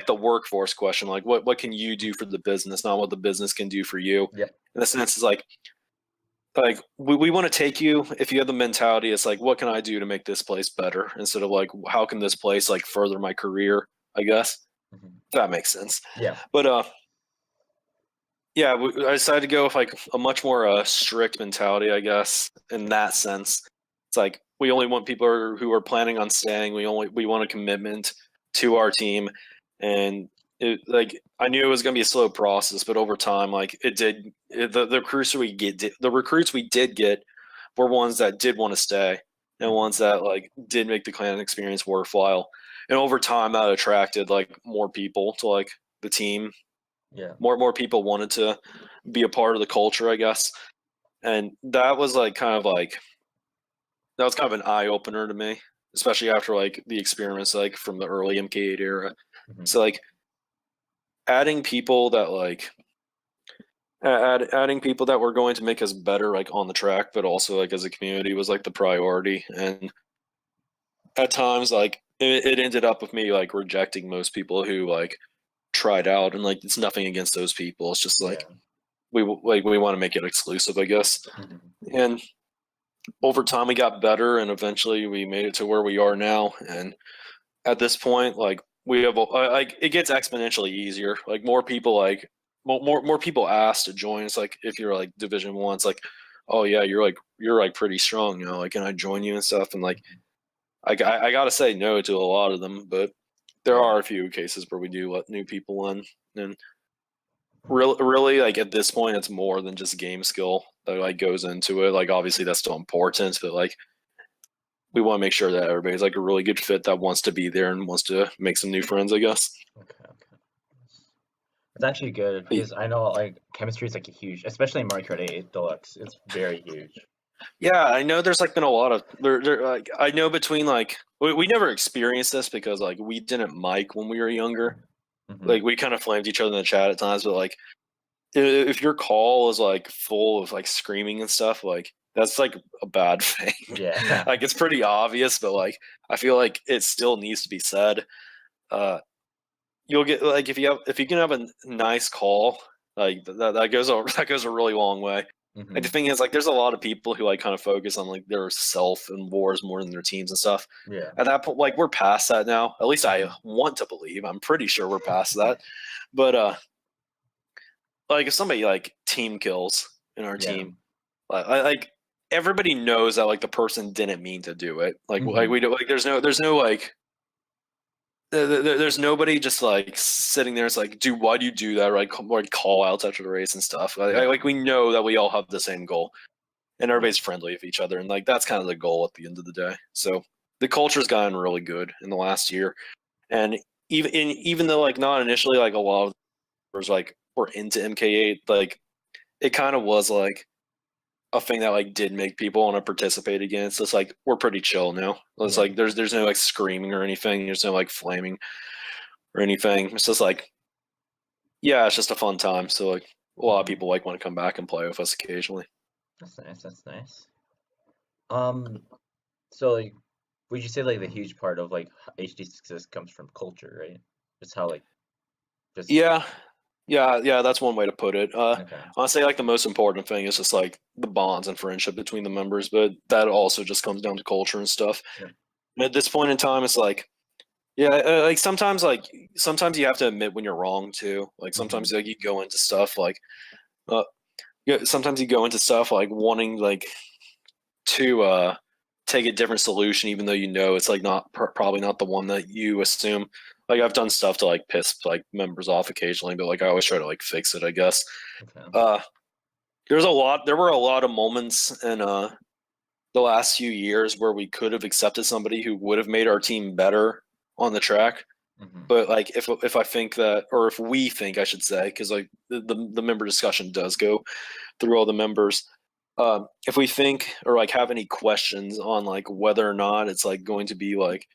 the workforce question. Like what can you do for the business, not what the business can do for you. Yep. In the sense, is like we want to take you if you have the mentality. It's like what can I do to make this place better instead of like how can this place like further my career. I guess Hmm. if that makes sense. Yeah. But yeah, I decided to go with like a much more strict mentality, I guess. In that sense, it's like we only want people who are planning on staying. We want a commitment to our team, and like I knew it was going to be a slow process, but over time, like the recruits we did get were ones that did want to stay. and ones that like did make the clan experience worthwhile. And over time, that attracted like more people to like the team. Yeah. More people wanted to be a part of the culture, I guess. And that was like kind of like that was kind of an eye opener to me, especially after like the experiments like from the early MK8 era. Hmm. So like adding people that like adding people that were going to make us better like on the track, but also like as a community was like the priority. And at times like it ended up with me like rejecting most people who like tried out, and like it's nothing against those people. It's just Yeah. like we want to make it exclusive, I guess. Hmm. And over time we got better, and eventually we made it to where we are now. And at this point, like we have like it gets exponentially easier. Like more people like more people ask to join. It's like if you're like Division 1, it's like, oh yeah, you're like pretty strong, you know, like can I join you and stuff? And like I gotta say no to a lot of them, but there Yeah. are a few cases where we do let new people in. And really like at this point it's more than just game skill that like goes into it. Like obviously that's still important, but like we want to make sure that everybody's like a really good fit that wants to be there and wants to make some new friends, I guess. Okay. Okay. It's actually good because I know like chemistry is like a huge, especially in Mario Kart 8 Deluxe. It's very huge. Yeah, I know there's like been a lot of like I know between like we never experienced this because like we didn't mic when we were younger. Hmm. Like we kind of flamed each other in the chat at times, but like if your call is like full of like screaming and stuff, like that's like a bad thing. Yeah. Like it's pretty obvious, but like I feel like it still needs to be said. Uh, you'll get like if you can have a nice call, like that goes that goes a really long way. Like the Hmm. thing is, like there's a lot of people who like kind of focus on like their self and wars more than their teams and stuff. Yeah. At that point, like we're past that now. At least I Hmm. want to believe. I'm pretty sure we're past that. But like if somebody like team kills in our Yeah. team, like everybody knows that like the person didn't mean to do it. Like Hmm. we don't like there's no like there's nobody just like sitting there. It's like, dude, why do you do that? Or like call outs after the race and stuff. Yeah. Like we know that we all have the same goal, and everybody's friendly with each other, and like that's kind of the goal at the end of the day. So the culture's gotten really good in the last year, and even though like not initially like a lot of was like were into MK8, like it kind of was like a thing that like did make people want to participate again. It's just like we're pretty chill now. It's Yeah. like there's no like screaming or anything. There's no like flaming or anything. It's just like yeah, it's just a fun time. So like a lot of Hmm. people like want to come back and play with us occasionally. That's nice. That's nice. Um, so like, would you say like the huge part of like HD success comes from culture, right? Just how like just Yeah, yeah. That's one way to put it. okay. I'll say like the most important thing is just like the bonds and friendship between the members, but that also just comes down to culture and stuff. Yep. And at this point in time, it's like yeah, sometimes you have to admit when you're wrong too. Like Hmm. sometimes like you go into stuff like uh yeah, sometimes you go into stuff like wanting like to take a different solution even though you know it's like not probably not the one that you assume. Like I've done stuff to like piss like members off occasionally, but like I always try to like fix it, I guess. Okay. Uh there were a lot of moments in the last few years where we could have accepted somebody who would have made our team better on the track. Hmm. But like if I think that, or if we think I should say, because like the member discussion does go through all the members. If we think or like have any questions on like whether or not it's like going to be like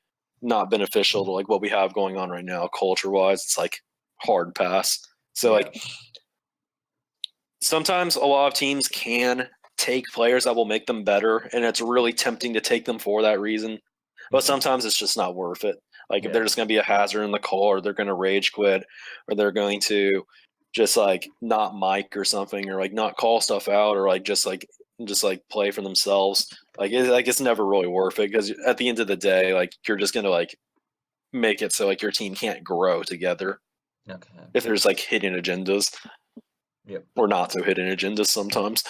not beneficial to like what we have going on right now culture wise, it's like hard pass. So Yeah. like sometimes a lot of teams can take players that will make them better, and it's really tempting to take them for that reason. But Hmm. sometimes it's just not worth it. Like if they're Yeah. just going to be a hazard in the call, or they're going to rage quit, or they're going to just like not mic or something, or like not call stuff out, or like just like play for themselves. Like it's never really worth it because at the end of the day, like you're just going to like make it so like your team can't grow together Okay. if Okay. there's like hidden agendas Yep. or not so hidden agendas sometimes.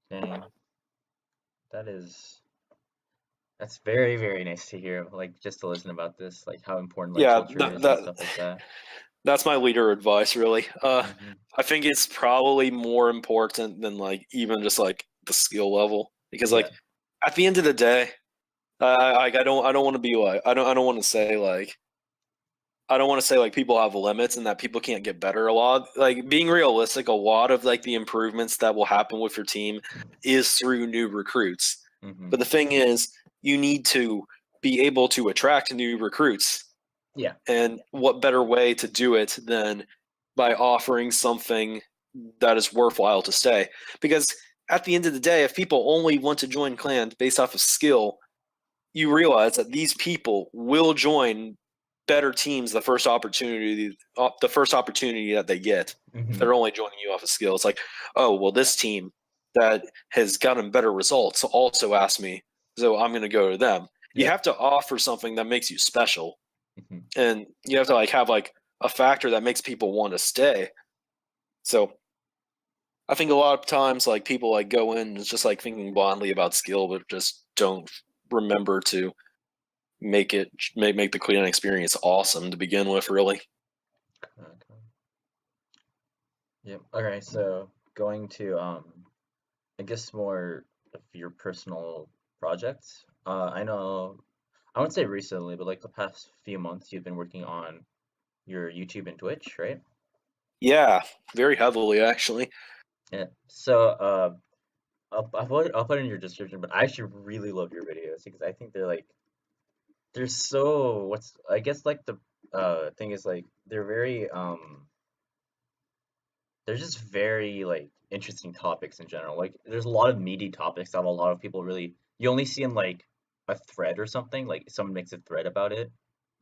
Dang. That is that's very, very nice to hear. Like just to listen about this, like how important like Yeah, culture is and stuff like that. that's my leader advice really. Hmm. I think it's probably more important than like even just like the skill level. because Yeah. like at the end of the day, I don't want to be like I don't want to say like I don't want to say like people have limits and that people can't get better. A lot, like being realistic, a lot of like the improvements that will happen with your team is through new recruits. Hmm. But the thing is, you need to be able to attract new recruits. Yeah. And what better way to do it than by offering something that is worthwhile to stay? Because at the end of the day, if people only want to join clans based off of skill, you realize that these people will join better teams the first opportunity that they get. If Hmm. they're only joining you off of skill, it's like, oh well, this team that has gotten better results also asked me, so I'm going to go to them. You Yeah. have to offer something that makes you special, Hmm. and you have to like have like a factor that makes people want to stay. So I think a lot of times like people like go in just like thinking blindly about skill, but just don't remember to make the cleaning experience awesome to begin with, really. Okay. Yep. Okay. So going to I guess more of your personal projects. I know I wouldn't say recently, but like the past few months, you've been working on your YouTube and Twitch, right? Yeah, very heavily actually. Yeah. So I'll put it in your description, but I actually really love your videos because I think they're so what's I guess like the thing is like they're just very like interesting topics in general. Like there's a lot of meaty topics that a lot of people really you only see in like a thread or something, like someone makes a thread about it.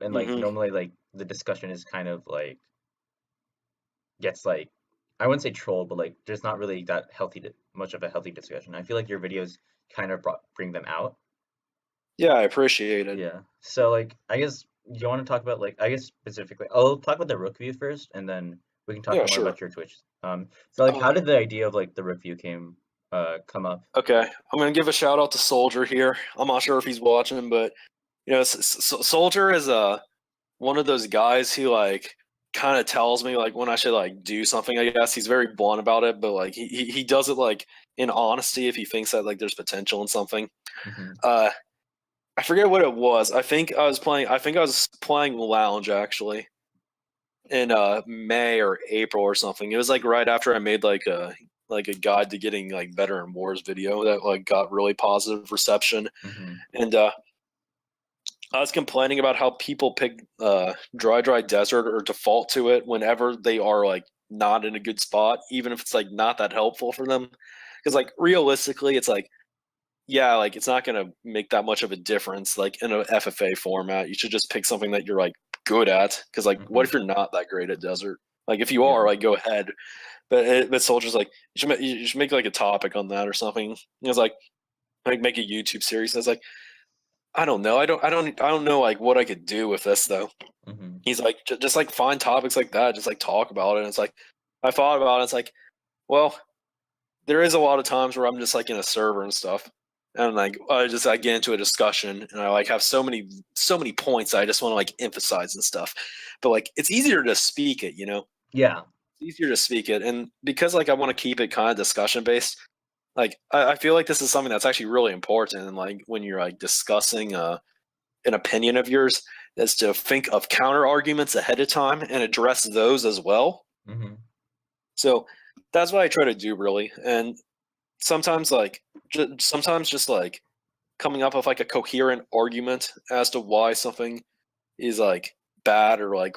And like Hmm. normally like the discussion is kind of like gets like I wouldn't say trolled, but like there's not really that much of a healthy discussion. I feel like your videos kind of bring them out. Yeah, I appreciate it. Yeah. So like I guess you want to talk about like I guess specifically I'll talk about the Rook view first and then we can talk Yeah, more sure. about your Twitch. So like how Uh, did the idea of like the Rook view come up? okay, I'm gonna give a shout out to Soldier here. I'm not sure if he's watching, but you know, Soldier is one of those guys who like kind of tells me like when I should like do something. I guess he's very blunt about it, but like he does it like in honesty if he thinks that like there's potential in something. Hmm. Uh, I forget what it was. I think I was playing Lounge actually in May or April or something. It was like right after I made like a guide to getting like better in wars video that like got really positive reception. Hmm. And I was complaining about how people pick dry desert or default to it whenever they are like not in a good spot, even if it's like not that helpful for them. Because like realistically, it's like yeah, like it's not gonna make that much of a difference. Like in a FFA format, you should just pick something that you're like good at. Because like, what Hmm. if you're not that great at desert? Like if you are, Yeah. like go ahead. But Soldier's like you should make like a topic on that or something. He was like make a YouTube series. I was like, I don't know. I don't know like what I could do with this though. Hmm. He's like just like find topics like that. Just like talk about it. And it's like I thought about it. It's like well, there is a lot of times where I'm just like in a server and stuff, and like I get into a discussion and I like have so many points I just want to like emphasize and stuff, but like it's easier to speak it, you know, Yeah. it's easier to speak it, and because like I want to keep it kind of discussion based, like I feel like this is something that's actually really important, and like when you're like discussing an opinion of yours, is to think of counter arguments ahead of time and address those as well. Hmm. So that's what I try to do really, and sometimes like sometimes just like coming up with like a coherent argument as to why something is like bad or like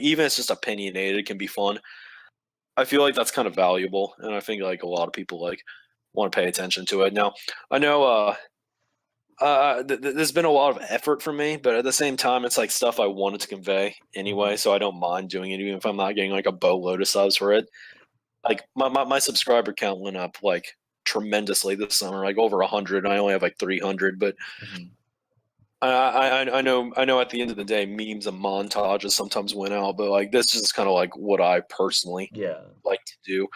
even if it's just opinionated, it can be fun. I feel like that's kind of valuable, and I think like a lot of people like want to pay attention to it. Now I know there's been a lot of effort from me, but at the same time it's like stuff I wanted to convey anyway, Hmm. so I don't mind doing it even if I'm not getting like a boatload of subs for it. Like my subscriber count went up like tremendously this summer, like over 100. I only have like 300, but Hmm. I know at the end of the day, memes and montages sometimes went out, but like this is kind of like what I personally Yeah. like to do.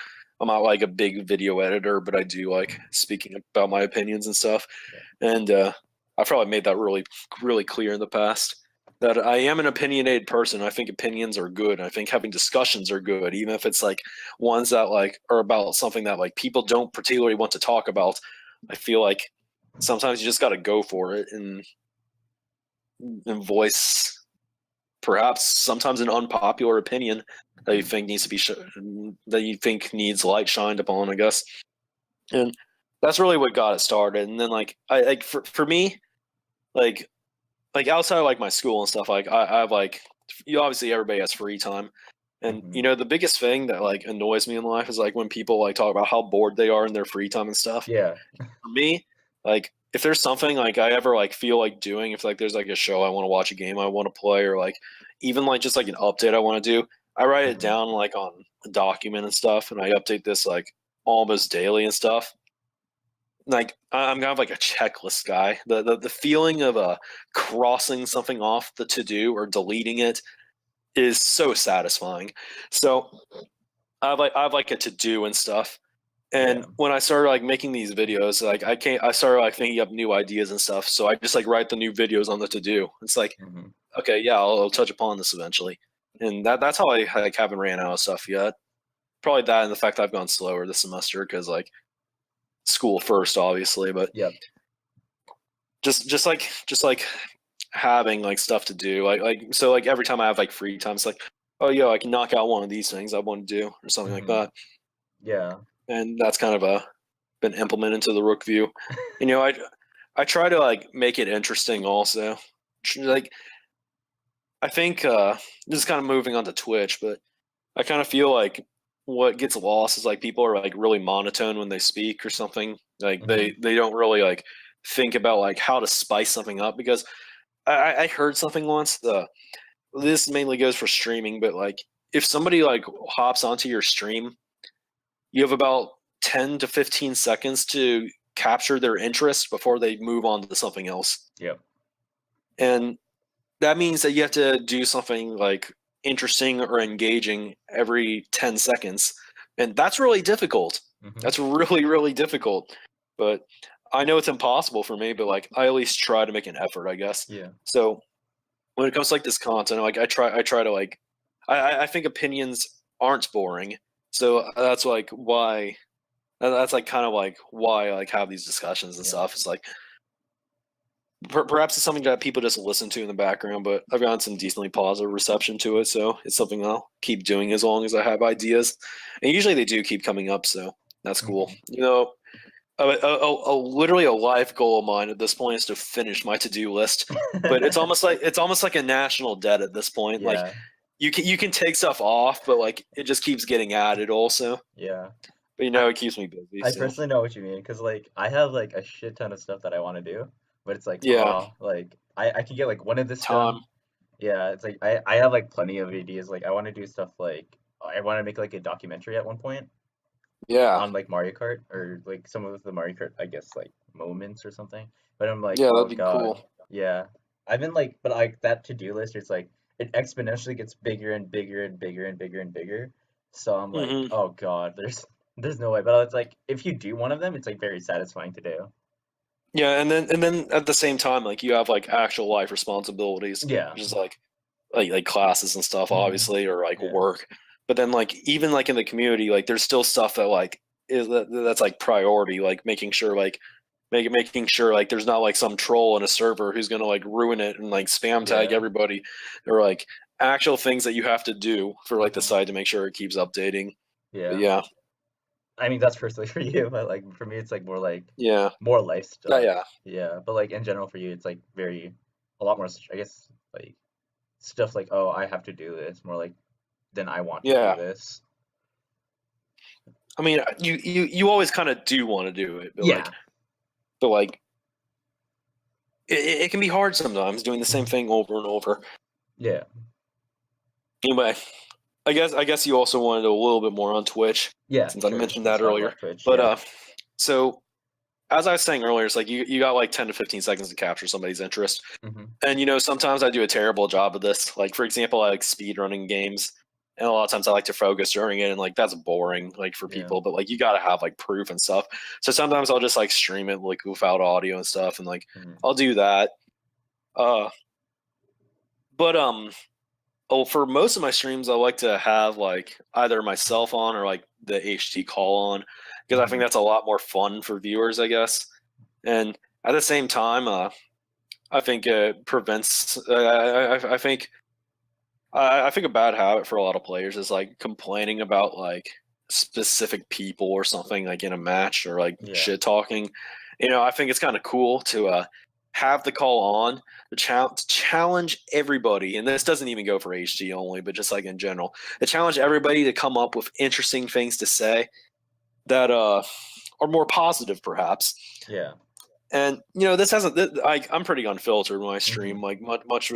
I'm not like a big video editor, but I do like speaking about my opinions and stuff. Yeah. And I've probably made that really clear in the past that I am an opinionated person. I think opinions are good. I think having discussions are good, even if it's like ones that like are about something that like people don't particularly want to talk about. I feel like sometimes you just got to go for it and voice perhaps sometimes an unpopular opinion that you think needs to be that you think needs light shined upon, I guess. And that's really what got it started. And then like I like for me, like outside of like my school and stuff, like I have like obviously everybody has free time. And Mhm. you know, the biggest thing that like annoys me in life is like when people like talk about how bored they are in their free time and stuff. Yeah. For me, like if there's something like I ever like feel like doing, if like there's like a show I want to watch, a game I want to play, or like even like just like an update I want to do, I write it Mhm. down like on a document and stuff, and I update this like almost daily and stuff. Like I'm kind of like a checklist guy. The feeling of crossing something off the to do or deleting it is so satisfying. So I have like a to do and stuff. Yeah. And when I started like making these videos, like I started like thinking up new ideas and stuff. So I just like write the new videos on the to do. It's like, Mhm. okay, yeah, I'll touch upon this eventually. And that's how I like haven't ran out of stuff yet. Probably that and the fact that I've gone slower this semester because like school first, obviously, but Yep. just like having like stuff to do, like so like every time I have like free time, it's like, oh yo, I can knock out one of these things I want to do or something like Mhm. that. Yeah. And that's kind of been implemented into the Rook view. You know, I try to like make it interesting also. Like I think this is kind of moving on to Twitch, but I kind of feel like what gets lost is like people are like really monotone when they speak or something. Like Mhm. they don't really like think about like how to spice something up because I heard something once. This mainly goes for streaming, but like if somebody like hops onto your stream, you have about 10 to 15 seconds to capture their interest before they move on to something else. Yep. And that means that you have to do something like interesting or engaging every 10 seconds. And that's really difficult. Mhm. That's really, really difficult. But I know it's impossible for me, but like I at least try to make an effort, I guess. Yeah. So when it comes to like this content, like I try to like I think opinions aren't boring. So that's like why that's like kind of like why I like have these discussions and Yeah. stuff. It's like perhaps it's something that people just listen to in the background, but I've gotten some decently positive reception to it, so it's something I'll keep doing as long as I have ideas. And usually they do keep coming up, so that's cool. Mhm. You know, literally a life goal of mine at this point is to finish my to-do list. But it's almost like a national debt at this point. Like Yeah. you can take stuff off, but like it just keeps getting added also. Yeah. But you I know, it keeps me busy. I So personally know what you mean because like I have like a shit ton of stuff that I want to do, but it's like yeah, like I can get like one of this time. done. Yeah, it's like I have like plenty of ideas. Like I want to do stuff like I want to make like a documentary at one point Yeah, on like Mario Kart or like some of the Mario Kart, I guess like moments or something. But I'm like, yeah, oh that'd be God, cool. yeah. I've been like, but like that to-do list, it's like it exponentially gets bigger and bigger and bigger and bigger and bigger. So I'm like, Hmm. oh God, there's no way. But it's like if you do one of them, it's like very satisfying to do. Yeah, and then at the same time, like you have like actual life responsibilities, Yeah. which is like classes and stuff, Hmm. obviously, or like Yeah. work. But then like even like in the community, like there's still stuff that like that's like priority, like making sure like there's not like some troll in a server who's gonna like ruin it and like spam tag Yeah. everybody, or like actual things that you have to do for like the Hmm. site to make sure it keeps updating. But Yeah. yeah, I mean, that's personally for you, but like for me, it's like yeah, more life stuff. yeah, Yeah. But like in general for you, it's like very a lot more, I guess, like stuff like, oh, I have to do this, more like than I want to do yeah. this. I mean, you always kind of do want to do it, Yeah. but like it can be hard sometimes doing the same Mhm. thing over and over. Yeah. Anyway, I guess you also wanted a little bit more on Twitch Yeah, since I sure. mentioned Let's that talk earlier. about Twitch. But Yeah. so as I was saying earlier, it's like you got like 10 to 15 seconds to capture somebody's interest. Hmm. And you know, sometimes I do a terrible job of this. Like for example, I like speed running games. And a lot of times I like to focus during it and like that's boring like for Yeah. people, but like you gotta have like proof and stuff. So sometimes I'll just like stream it like without audio and stuff and like Hmm. I'll do that. Uh but oh, for most of my streams, I like to have like either myself on or like the HD call on because I think Hmm. that's a lot more fun for viewers, I guess. And at the same time, I think it prevents. I think a bad habit for a lot of players is like complaining about like specific people or something like in a match or like Yeah. shit talking. I think it's kind of cool to have the call on to challenge everybody, and this doesn't even go for HD only, but just like in general, to challenge everybody to come up with interesting things to say that are more positive, perhaps. Yeah. And this hasn't. I'm pretty unfiltered when I stream, Hmm. like much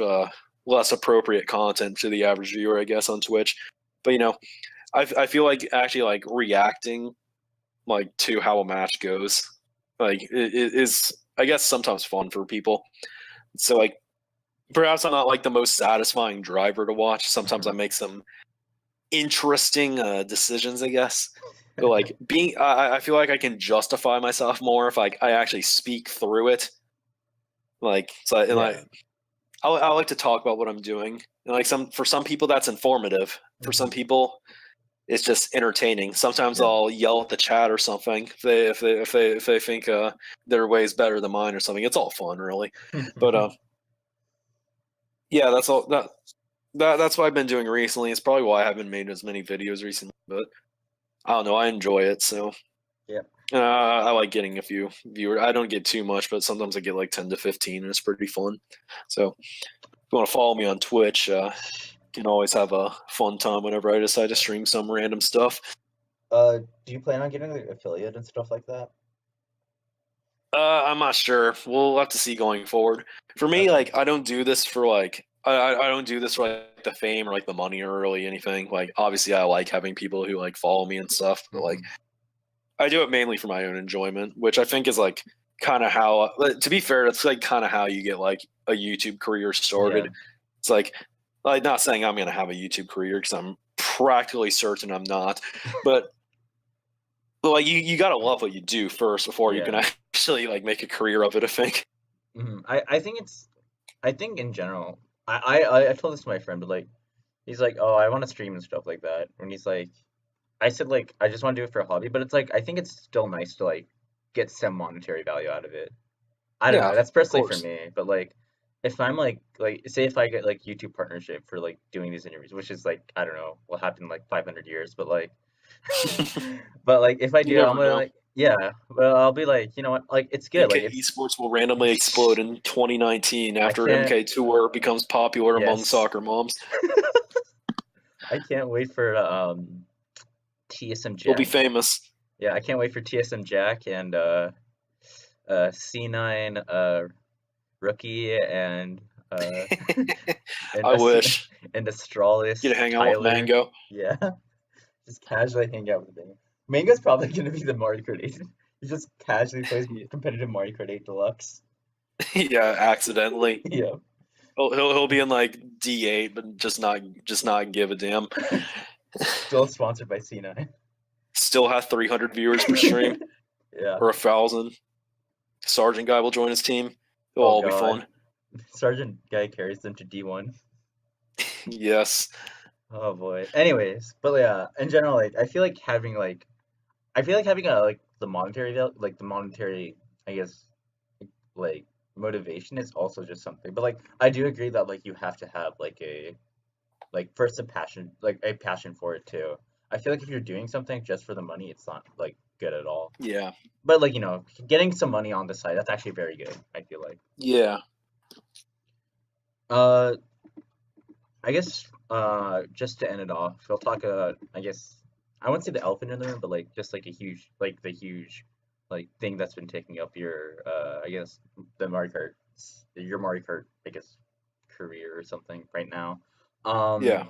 less appropriate content to the average viewer, I guess, on Twitch. But I feel like actually like reacting like to how a match goes, like it is, I guess, sometimes fun for people. So like perhaps I'm not like the most satisfying driver to watch. Sometimes I Hmm. make some interesting decisions, I guess. But like I feel like I can justify myself more if like I actually speak through it. Like so, and Yeah. I like to talk about what I'm doing. And like for some people that's informative. For some Hmm. people it's just entertaining. Sometimes Yeah. I'll yell at the chat or something if they think their way is better than mine or something. It's all fun, really. But yeah, that's all that's what I've been doing recently. It's probably why I haven't made as many videos recently. But I don't know. I enjoy it, so Yeah. I like getting a few viewers. I don't get too much, but sometimes I get like 10 to 15, and it's pretty fun. So if you want to follow me on Twitch, can always have a fun time whenever I decide to stream some random stuff. Do you plan on getting like affiliate and stuff like that? I'm not sure. We'll have to see going forward. For me, Okay. like I don't do this for like I don't do this for like the fame or like the money or really anything. Like obviously I like having people who like follow me and stuff, but like Hmm. I do it mainly for my own enjoyment, which I think is like kind of how to be fair, it's like kind of how you get like a YouTube career Yeah. started. It's like not saying I'm gonna have a YouTube career because I'm practically certain I'm not, but like you gotta love what you do first before you can Yeah. actually like make a career of it, I think. I think I think in general, I told this to my friend, but like, he's like, oh, I want to stream and stuff like that. And he's like, I said like, I just want to do it for a hobby, but it's like, I think it's still nice to like get some monetary value out of it. I don't Yeah, know. That's of personally for course. me, but like, if I'm like, say if I get like YouTube partnership for like doing these interviews, which is like, I don't know, will happen in like 500 years, but like, but like if I You do, I'm never gonna know. like, yeah, well, I'll be like, you know what, like it's good, like MK it's, esports will randomly explode in 2019 I after can't, MK Tour becomes popular among yes. soccer moms. I can't wait for TSM We'll be Jack. famous. Yeah, I can't wait for TSM Jack and C9 rookie and uh and I wish. and Get to Astralis hang out with Tyler. Mango. Yeah, just casually hang out with Mango. Mango's probably gonna be the Mario Kart 8. He just casually plays competitive Mario Kart 8 Deluxe. Yeah, accidentally. Yeah. He'll be in like D8, but just not give a damn. Still sponsored by C9. Still have 300 viewers per stream Yeah. or 1,000. Sergeant guy will join his team. It'll Oh all be God. fun. Sergeant guy carries them to D1. Yes. Oh boy. Anyways, but yeah, in general, like I feel like having a like the monetary like the monetary, I guess, like motivation is also just something. But like I do agree that like you have to have like a like first a passion, like a passion for it too. I feel like if you're doing something just for the money, it's not like good at all. Yeah. But like, getting some money on the side, that's actually very good, I feel like. Yeah. Uh I guess just to end it off, we'll talk I guess I wouldn't say the elephant in the room, but like just like a huge like the huge like thing that's been taking up your I guess the Mario Kart your Mario Kart I guess career or something right now. Yeah.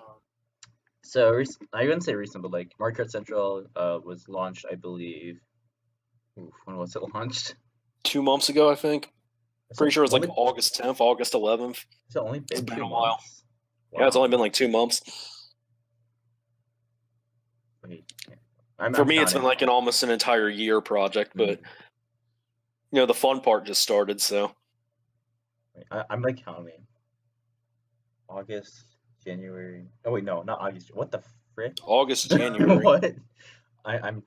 So I wouldn't say recent, but like Mario Kart Central was launched, I believe. Oof, when was it launched? 2 months ago, I think. It's Pretty sure it was like only August 10th, August 11th. it's only It's been been two a while. months. Yeah, it's only Wow. been like 2 months. Wait, yeah. For I'm me, it's been counting. like an almost an entire year project, but Hmm. the fun part just started. So Wait, I'm like counting. August, January. Oh wait, no, not August. What the frick? August, January. What? I'm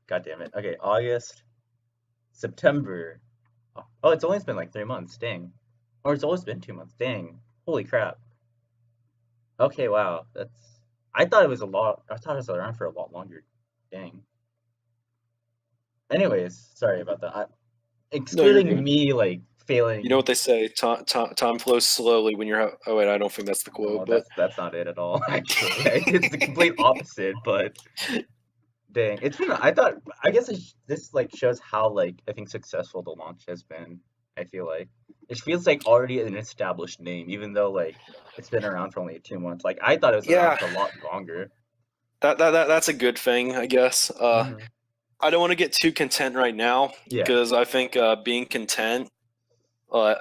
God damn it. Okay, August, September. Oh, it's always been like 3 months. Dang. Or it's always been 2 months. Dang. Holy crap. Okay, wow. That's. I thought it was a lot. I thought it was around for a lot longer. Dang. Anyways, sorry about that. No, you're Excluding good. me like You know failing. what they say: time flows slowly when you're. Oh wait, I don't think that's the No, quote, but that's not it at all. Actually, it's the complete opposite. But dang, it's been. I thought. I guess this like shows how like I think successful the launch has been. I feel like it feels like already an established name, even though like it's been around for only 2 months. Like I thought it was around yeah, for a lot longer. that's a good thing, I guess. Hmm. I don't want to get too content right now Yeah. because I think being content. Uh,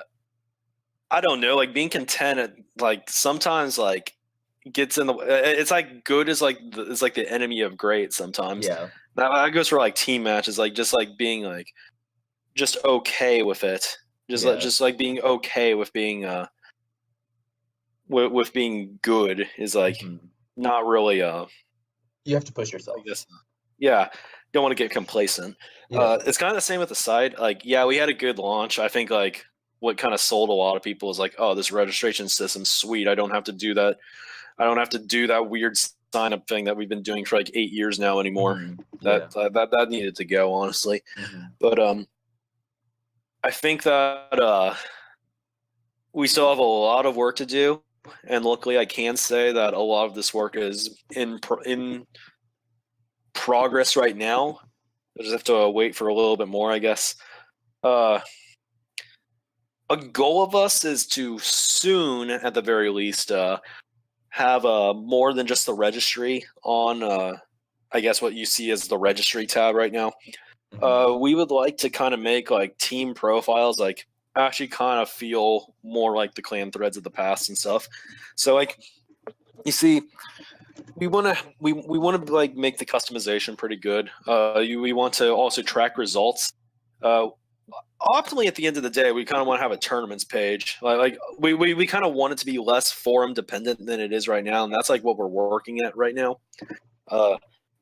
I don't know, like being content, like sometimes like gets in the. It's like good is like is like the enemy of great sometimes. Yeah. That goes for like team matches, like just like being like just okay with it, Yeah. just like being okay with being with being good is like Hmm. not really You have to push I yourself. guess yeah, don't want to get complacent. Yeah. It's kind of the same with the site. Like yeah, we had a good launch. I think like what kind of sold a lot of people is like, oh, this registration system's sweet. I don't have to do that. I don't have to do that weird sign up thing that we've been doing for like 8 years now anymore. Hmm. That Yeah. that needed to go honestly. Hmm. But I think that we still have a lot of work to do, and luckily, I can say that a lot of this work is in progress right now. I just have to wait for a little bit more, I guess. Uh, a goal of us is to soon, at the very least, have more than just the registry on. I guess what you see as the registry tab right now. Hmm. We would like to kind of make like team profiles, like actually kind of feel more like the clan threads of the past and stuff. So like you see, we want to like make the customization pretty good. We want to also track results. Uh, Optimally, at the end of the day, we kind of want to have a tournaments page. We kind of want it to be less forum dependent than it is right now, and that's like what we're working at right now. Uh,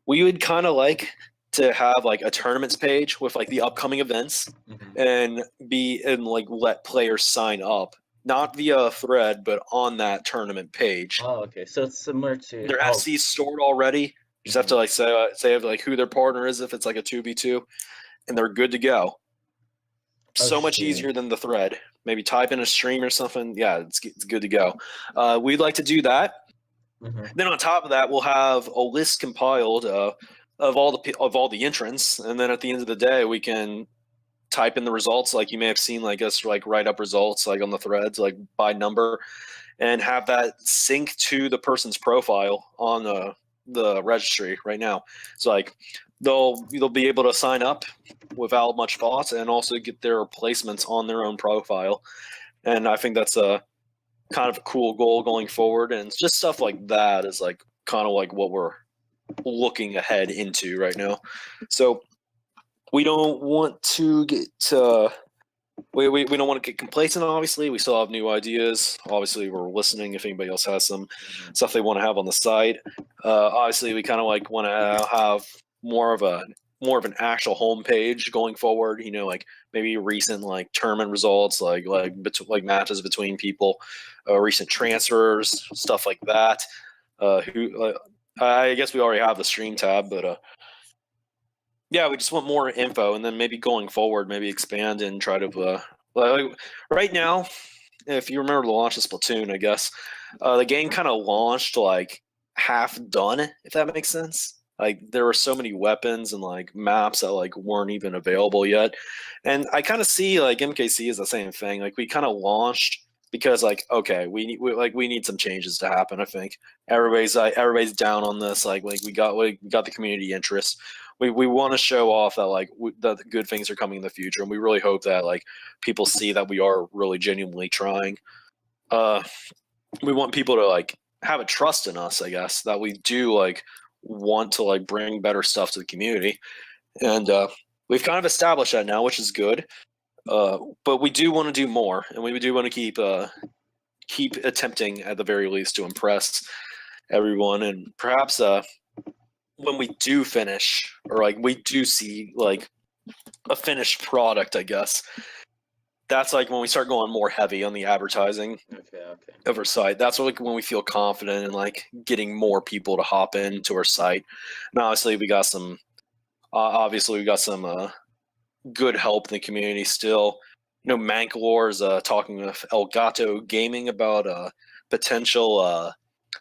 we would kind of like to have like a tournaments page with like the upcoming events Hmm. and like let players sign up, not via thread, but on that tournament page. Oh, okay. So it's similar to Their how. FC stored already. You just have Hmm. to like say like who their partner is if it's like a 2v2, and they're good to go. Oh, So much shoot. easier than the thread. Maybe type in a stream or something. Yeah, it's good to go. We'd like to do that. Hmm. Then on top of that, we'll have a list compiled of all the entrants, and then at the end of the day, we can type in the results. Like you may have seen, like us like write up results like on the threads, like by number, and have that sync to the person's profile on the registry right now. So like they'll be able to sign up without much thought and also get their placements on their own profile. And I think that's a kind of a cool goal going forward. And it's just stuff like that is like kind of like what we're looking ahead into right now. So we don't want to get we don't want to get complacent. Obviously, we still have new ideas. Obviously, we're listening if anybody else has some Hmm. stuff they want to have on the site. Obviously, we kind of like want to have more of an actual homepage going forward. You know, like maybe recent like tournament results, like matches between people, recent transfers, stuff like that. Who I guess we already have the stream tab, but yeah, we just want more info, and then maybe going forward, maybe expand and try to like right now. If you remember the launch of Splatoon, I guess the game kind of launched like half done, if that makes sense. Like there were so many weapons and like maps that like weren't even available yet, and I kind of see like MKC is the same thing. Like we kind of launched because like okay, we need some changes to happen. I think everybody's down on this. Like we got the community interest. We want to show off that that the good things are coming in the future, and we really hope that like people see that we are really genuinely trying. Uh, we want people to like have a trust in us, I guess, that we do like want to like bring better stuff to the community, and we've kind of established that now, which is good. But we do want to do more, and we do want to keep attempting at the very least to impress everyone, and perhaps when we do finish or like we do see like a finished product, I guess that's like when we start going more heavy on the advertising Okay. of our site. That's like when we feel confident in like getting more people to hop into our site. And obviously we got some good help in the community still. Mankalore is talking with Elgato Gaming about potential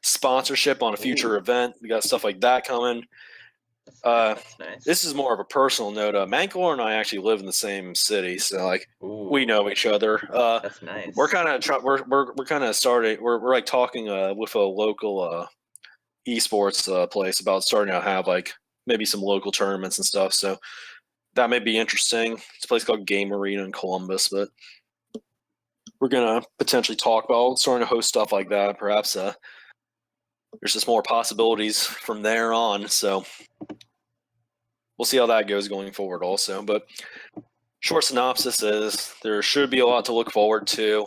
sponsorship on a future event. We got stuff like that coming. That's nice. This is more of a personal note. Mankalore and I actually live in the same city, so like we know each other. That's nice. We're kind of we're kind of starting. We're like talking with a local esports place about starting to have like maybe some local tournaments and stuff. So that may be interesting. It's a place called Game Arena in Columbus, but we're gonna potentially talk about starting to host stuff like that. Perhaps there's just more possibilities from there on. So we'll see how that goes going forward also. But short synopsis is there should be a lot to look forward to.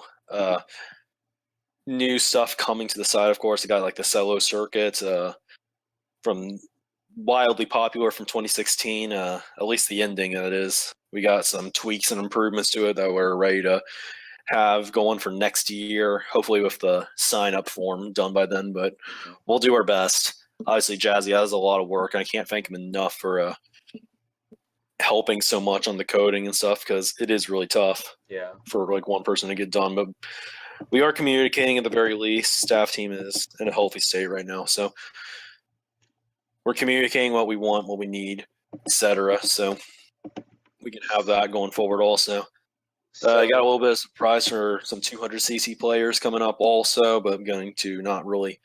New stuff coming to the side, of course. We got like the solo circuit from wildly popular from 2016, at least the ending that is. We got some tweaks and improvements to it that we're ready to have going for next year, hopefully with the sign-up form done by then, but we'll do our best. Obviously, Jazzy has a lot of work, and I can't thank him enough for helping so much on the coding and stuff, because it is really tough for like one person to get done, but we are communicating at the very least. Staff team is in a healthy state right now, so we're communicating what we want, what we need, etc. So we can have that going forward also. I got a little bit of surprise for some 200cc players coming up also, but I'm going to not really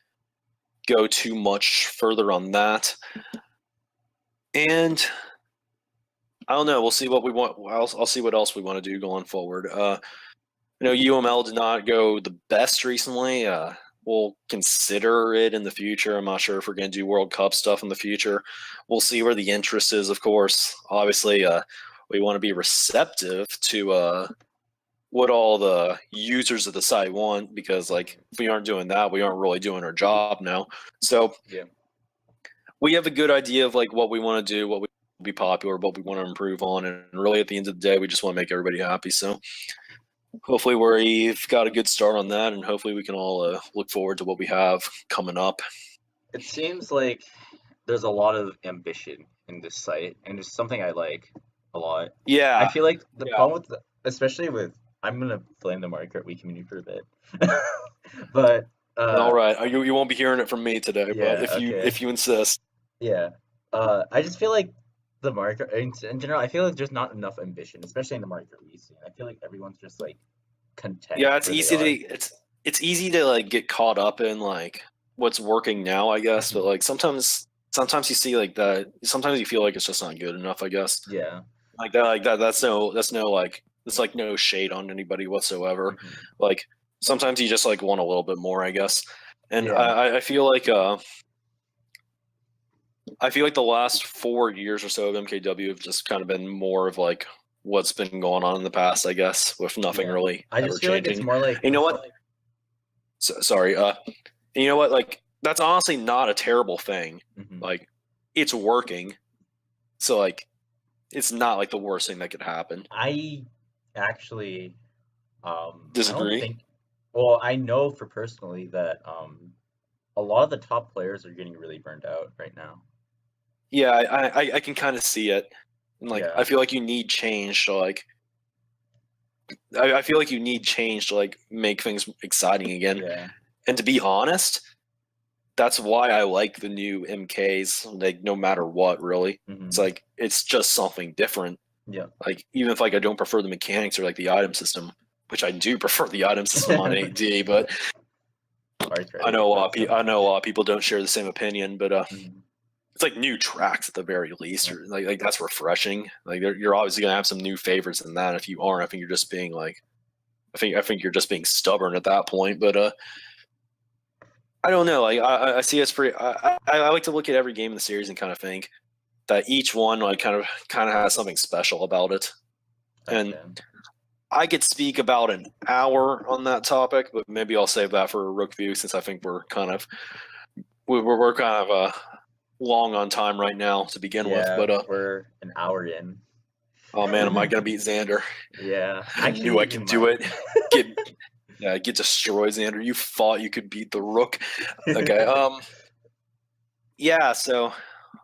go too much further on that. And I don't know. We'll see what we want. I'll see what else we want to do going forward. UML did not go the best recently. We'll consider it in the future. I'm not sure if we're going to do World Cup stuff in the future. We'll see where the interest is, of course. Obviously, we want to be receptive to what all the users of the site want, because like if we aren't doing that, we aren't really doing our job now. So we have a good idea of like what we want to do, what we be popular, what we want to improve on, and really at the end of the day, we just want to make everybody happy. So hopefully we've got a good start on that, and hopefully we can all look forward to what we have coming up. It seems like there's a lot of ambition in this site, and it's something I like a lot. Yeah. I feel like the problem with, especially with, I'm gonna blame the Mario Kart Wii community for a bit, but all right, you won't be hearing it from me today, but if you insist. Yeah, I just feel like the Mario Kart in general, I feel like there's not enough ambition, especially in the Mario Kart Wii scene. I feel like everyone's just like content. Yeah, it's easy to like get caught up in like what's working now, I guess, but like sometimes you see like that. Sometimes you feel like it's just not good enough, I guess. Yeah. Like that. That's no shade on anybody whatsoever. Like sometimes you just like want a little bit more, I guess. And I feel like the last 4 years or so of MKW have just kind of been more of like what's been going on in the past, I guess, with nothing really I just feel changing. like it's more like, you know what? Sorry. You know what? Like that's honestly not a terrible thing. Like it's working, so like it's not like the worst thing that could happen. I actually disagree. I know for personally that a lot of the top players are getting really burned out right now. Yeah, I can kind of see it. And like I feel like you need change to like I feel like you need change to like make things exciting again. Yeah. And to be honest, that's why I like the new MKs, like no matter what, really. It's like it's just something different. Yeah. Like even if like I don't prefer the mechanics or like the item system, which I do prefer the item system on 8D, but I know a lot of people don't share the same opinion, but it's like new tracks at the very least, or like that's refreshing. Like you're obviously gonna have some new favorites in that. If you aren't, I think you're just being like, I think you're just being stubborn at that point. But I don't know. Like I see it's pretty. I like to look at every game in the series and kind of think that each one like kind of has something special about it. And I could speak about an hour on that topic, but maybe I'll save that for a Rook View, since I think we're kind of long on time right now to begin with. But we're an hour in. oh man, am I gonna beat Xander? Yeah, I actually, knew I you could do might. it. Get destroyed, Xander. You thought you could beat the Rook. Okay. Yeah. So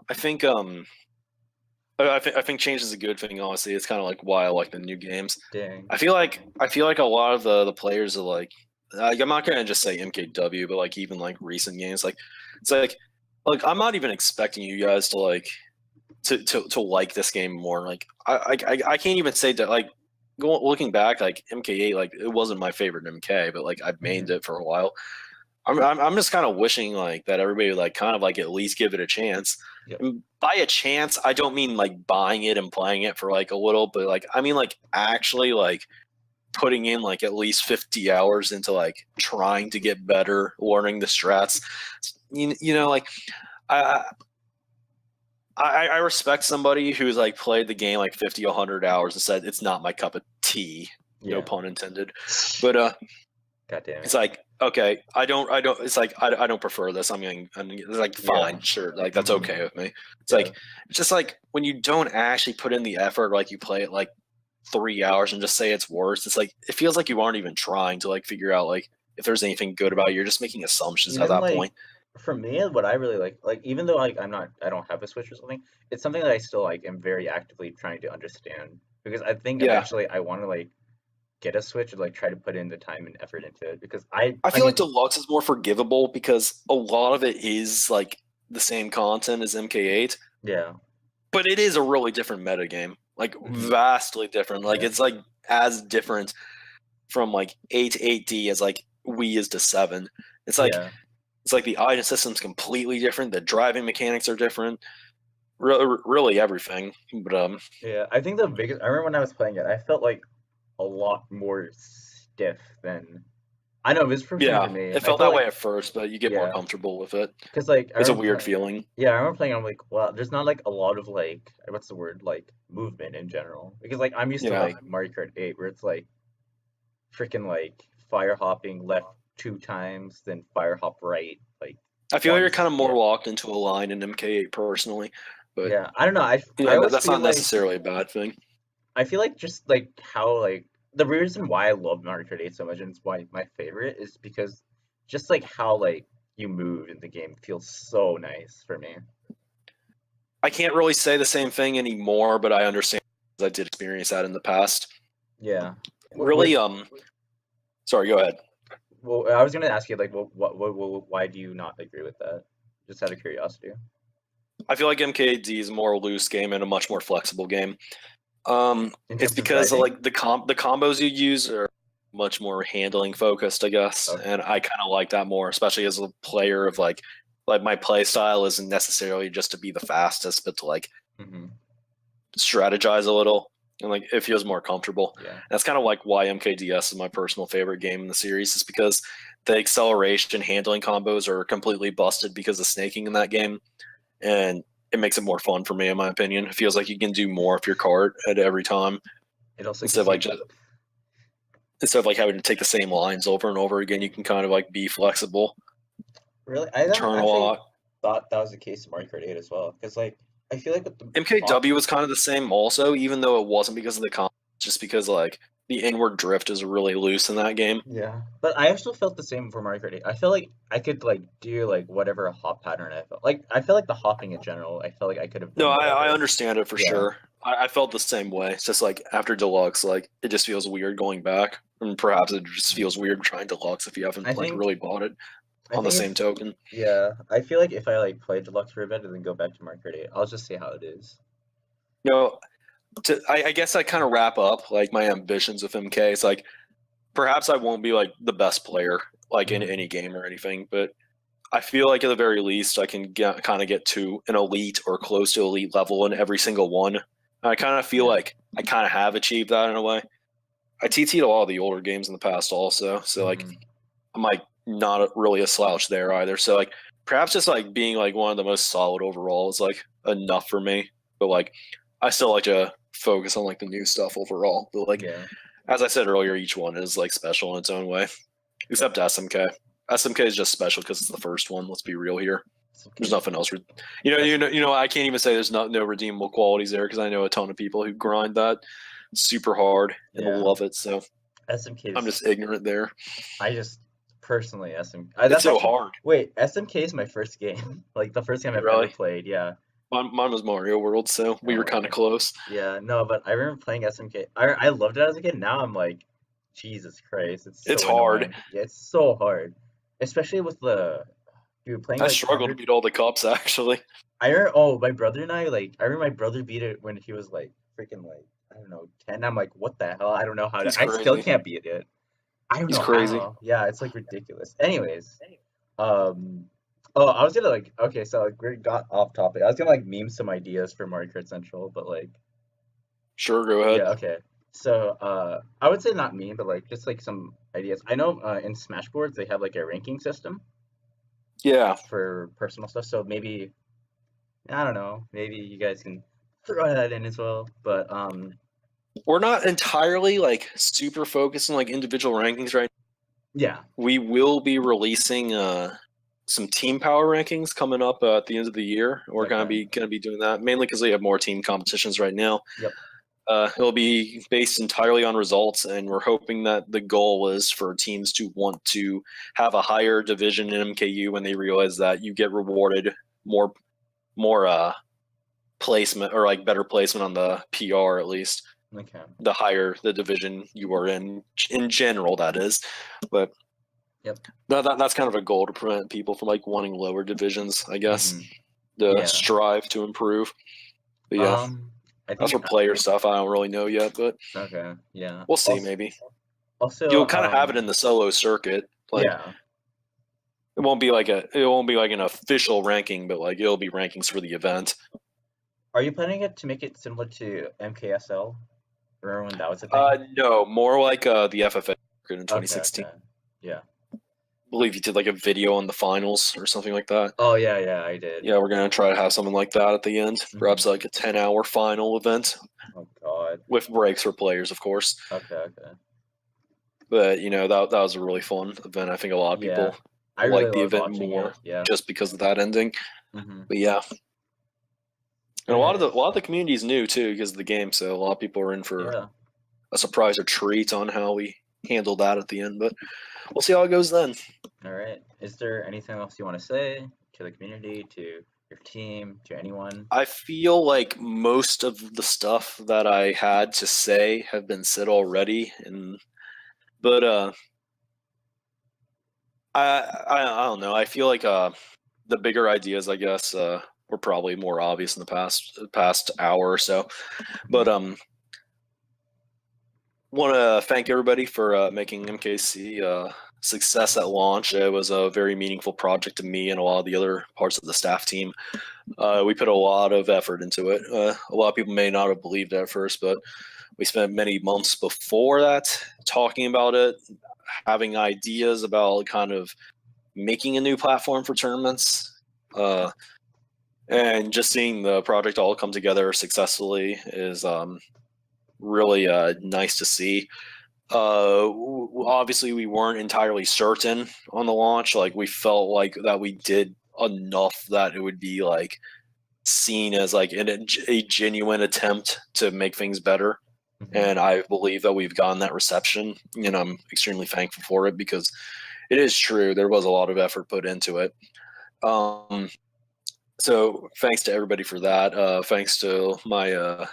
I think I think change is a good thing. Honestly, it's kind of like why I like the new games. Dang. I feel like a lot of the players are like I'm not gonna just say MKW, but like even like recent games, like it's like I'm not even expecting you guys to like to like this game more. Like I can't even say that like looking back, like MK8, like it wasn't my favorite MK, but like I've mained it for a while. I'm just kind of wishing like that everybody would, like kind of like at least give it a chance. Yep. And by a chance, I don't mean like buying it and playing it for like a little, but like I mean like actually like putting in like at least 50 hours into like trying to get better, learning the strats. You know, like I I respect somebody who's like played the game like 50, 100 hours and said it's not my cup of tea. No Yeah. pun intended. But God damn it's it. like okay, I don't. It's like I don't prefer this. It's like fine, Yeah. sure, like that's Hmm. okay with me. It's Yeah. like it's just like when you don't actually put in the effort, like you play it like 3 hours and just say it's worse. It's like it feels like you aren't even trying to like figure out like if there's anything good about it. You're just making assumptions at Even that like point. for me, what I really like even though like I don't have a Switch or something, it's something that I still like am very actively trying to understand because I think Yeah, eventually I want to like get a Switch and like try to put in the time and effort into it because I I feel like mean, Deluxe is more forgivable because a lot of it is like the same content as MK8, yeah. but it is a really different metagame, like Hmm. vastly different. Like Yeah. it's like as different from like 8 to 8D as like we is to 7. It's like Yeah. it's like the item system's completely different. The driving mechanics are different. Really everything. But Yeah. I think the biggest I remember when I was playing it, I felt like a lot more stiff than I know it was personally for yeah, me. it I felt felt that like way at first, but you get more yeah, comfortable with it. because like I It's a remember weird playing. feeling. Yeah, I remember playing. I'm like, wow, there's not like a lot of like what's the word like movement in general because like I'm used to Yeah. like Mario Kart 8 where it's like freaking like fire hopping left 2 times, then fire hop right like I feel like you're kind once. of more Yeah, locked into a line in MK8 personally, but yeah. I don't know. I yeah, always that's feel not like necessarily a bad thing. I feel like just like how like the reason why I love Mario Kart 8 so much and it's why my favorite is because just like how like you move in the game feels so nice for me. I can't really say the same thing anymore, but I understand because I did experience that in the past. Yeah. What Really, sorry, go ahead. well, I was gonna ask you like why do you not agree with that? Just out of curiosity. I feel like MKD is a more loose game and a much more flexible game. In It's terms of because driving? like the combos you use are much more handling focused, I guess, Okay. and I kind of like that more, especially as a player of like my play style isn't necessarily just to be the fastest, but to like Mm-hmm. strategize a little and like it feels more comfortable. Yeah. That's kind of like why MKDS is my personal favorite game in the series, is because the acceleration handling combos are completely busted because of snaking in that game, and it makes it more fun for me in my opinion. It feels like you can do more of your cart at every time It also instead of gives you like just instead of like having to take the same lines over and over again. You can kind of like be flexible, really I never turn a actually lot. thought that was the case in Mario Kart 8 as well. Because like I feel like with the hop MKW was kind of the same also, even though it wasn't because of the comp, just because like the inward drift is really loose in that game. yeah. But I also felt the same for Mario Kart 8. I feel like I could like do like whatever hop pattern I felt. Like I feel like the hopping in general, I felt like I could have No, done I whatever. understand it for Yeah. sure. I felt the same way. It's just like after Deluxe, like it just feels weird going back, and perhaps it just feels weird trying Deluxe if you haven't I like think really bought it. I On the think same if token, yeah, I feel like if I like play Deluxe for a bit and then go back to Mario Kart 8, I'll just see how it is. you know, I guess I kind of wrap up like my ambitions with MK. It's like perhaps I won't be like the best player like in Hmm. any game or anything, but I feel like at the very least I can kind of get to an elite or close to elite level in every single one. And I kind of feel Yeah. like I kind of have achieved that in a way. I TT'd a lot of the older games in the past also, so like Hmm. I'm like not really a slouch there either. So like perhaps just like being like one of the most solid overall is like enough for me. But like I still like to focus on like the new stuff overall. But like Yeah. as I said earlier, each one is like special in its own way, except SMK. SMK is just special because it's the first one. Let's be real here. There's SMK. nothing else. I can't even say there's no redeemable qualities there because I know a ton of people who grind that super hard and Yeah. love it. So SMK I'm is. just ignorant there. I just personally SMK. It's That's so actually. hard. Wait, SMK is my first game. Like the first game I've ever Really. played. Yeah. Mine was Mario World, so we were Oh, kind of close. yeah. No, but I remember playing SMK. I loved it as a kid. Now I'm like, Jesus Christ, it's It's so hard. annoying. Yeah, it's so hard, especially with the dude playing I like struggle to 100. beat all the cups actually. I remember, oh, my brother and I like. I remember my brother beat it when he was like freaking like I don't know 10. I'm like, what the hell? I don't know how to. He's I still crazy. can't beat it. I don't He's know crazy. how. Yeah, it's like ridiculous. Anyways, um, oh, I was gonna like okay, so like we got off topic. I was gonna like meme some ideas for Mario Kart Central, but like Sure, go ahead. yeah, okay. So I would say not meme, but like just like some ideas. I know in Smashboards they have like a ranking system Yeah. for personal stuff. So maybe I don't know. Maybe you guys can throw that in as well. But We're not entirely like super focused on like individual rankings right now. yeah, We will be releasing some team power rankings coming up at the end of the year. We're gonna okay, be doing that mainly because we have more team competitions right now. yep, It'll be based entirely on results, and we're hoping that the goal is for teams to want to have a higher division in MKU when they realize that you get rewarded more placement or like better placement on the PR at least. okay, The higher the division you are in general, that is. But yep, that's kind of a goal to prevent people from like wanting lower divisions, I guess. The yeah. strive to improve. But yeah, I as think for player stuff, I don't really know yet, but okay, yeah. we'll see. Maybe Also, you'll kind of have it in the solo circuit. Like yeah. it won't be like an official ranking, but like it'll be rankings for the event. Are you planning it to make it similar to MKSL? Remember when that was a thing? No, more like the FFA circuit in Okay, 2016. okay, yeah. I believe you did like a video on the finals or something like that. Oh yeah, yeah, I did. Yeah, we're gonna try to have something like that at the end. Perhaps like a 10-hour final event Oh God. with breaks for players, of course. Okay, okay. But that was a really fun event. I think a lot of Yeah, people I really like the loved event watching more it. Yeah. just because of that ending. Mm-hmm. But yeah, and a Anyways, lot of the community is new too because of the game. So a lot of people are in for yeah. a surprise or treat on how we handle that at the end. But we'll see how it goes then. All right. Is there anything else you want to say to the community, to your team, to anyone? I feel like most of the stuff that I had to say have been said already, but I don't know. I feel like the bigger ideas, I guess, were probably more obvious in the past hour or so. But want to thank everybody for making MKC success at launch. It was a very meaningful project to me and a lot of the other parts of the staff team. We put a lot of effort into it. A lot of people may not have believed it at first, but we spent many months before that talking about it, having ideas about kind of making a new platform for tournaments. And just seeing the project all come together successfully is really nice to see. Obviously, we weren't entirely certain on the launch. Like, we felt like that we did enough that it would be like seen as like a genuine attempt to make things better. Mm-hmm. And I believe that we've gotten that reception, and I'm extremely thankful for it because it is true. There was a lot of effort put into it. So thanks to everybody for that. Thanks to my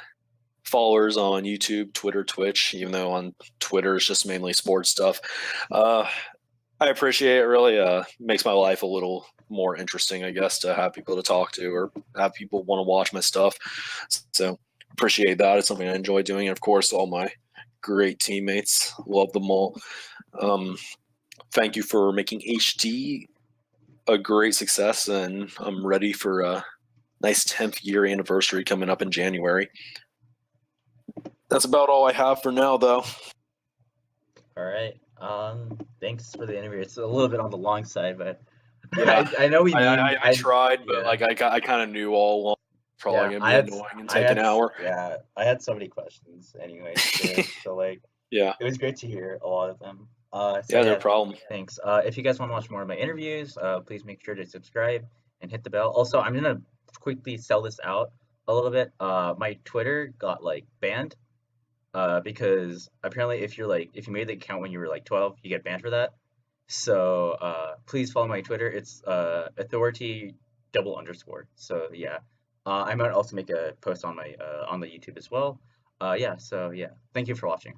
followers on YouTube, Twitter, Twitch, even though on Twitter it's just mainly sports stuff. I appreciate it. Really makes my life a little more interesting, I guess, to have people to talk to or have people want to watch my stuff. So appreciate that. It's something I enjoy doing. And of course, all my great teammates, love them all. Thank you for making HD a great success, and I'm ready for a nice 10th year anniversary coming up in January. That's about all I have for now, though. All right. Thanks for the interview. It's a little bit on the long side, but Yeah, I know we mean I tried, but yeah. like I kind of knew all along probably gonna be annoying and take an hour. Yeah, I had so many questions anyway. So like Yeah, it was great to hear a lot of them. So yeah, no yeah, problem. thanks. If you guys want to watch more of my interviews, please make sure to subscribe and hit the bell. Also, I'm gonna quickly sell this out a little bit. My Twitter got like banned because apparently if you made the account when you were like 12, you get banned for that. So please follow my Twitter. It's authority double underscore. So yeah, I might also make a post on my on the YouTube as well. Yeah. So yeah, thank you for watching.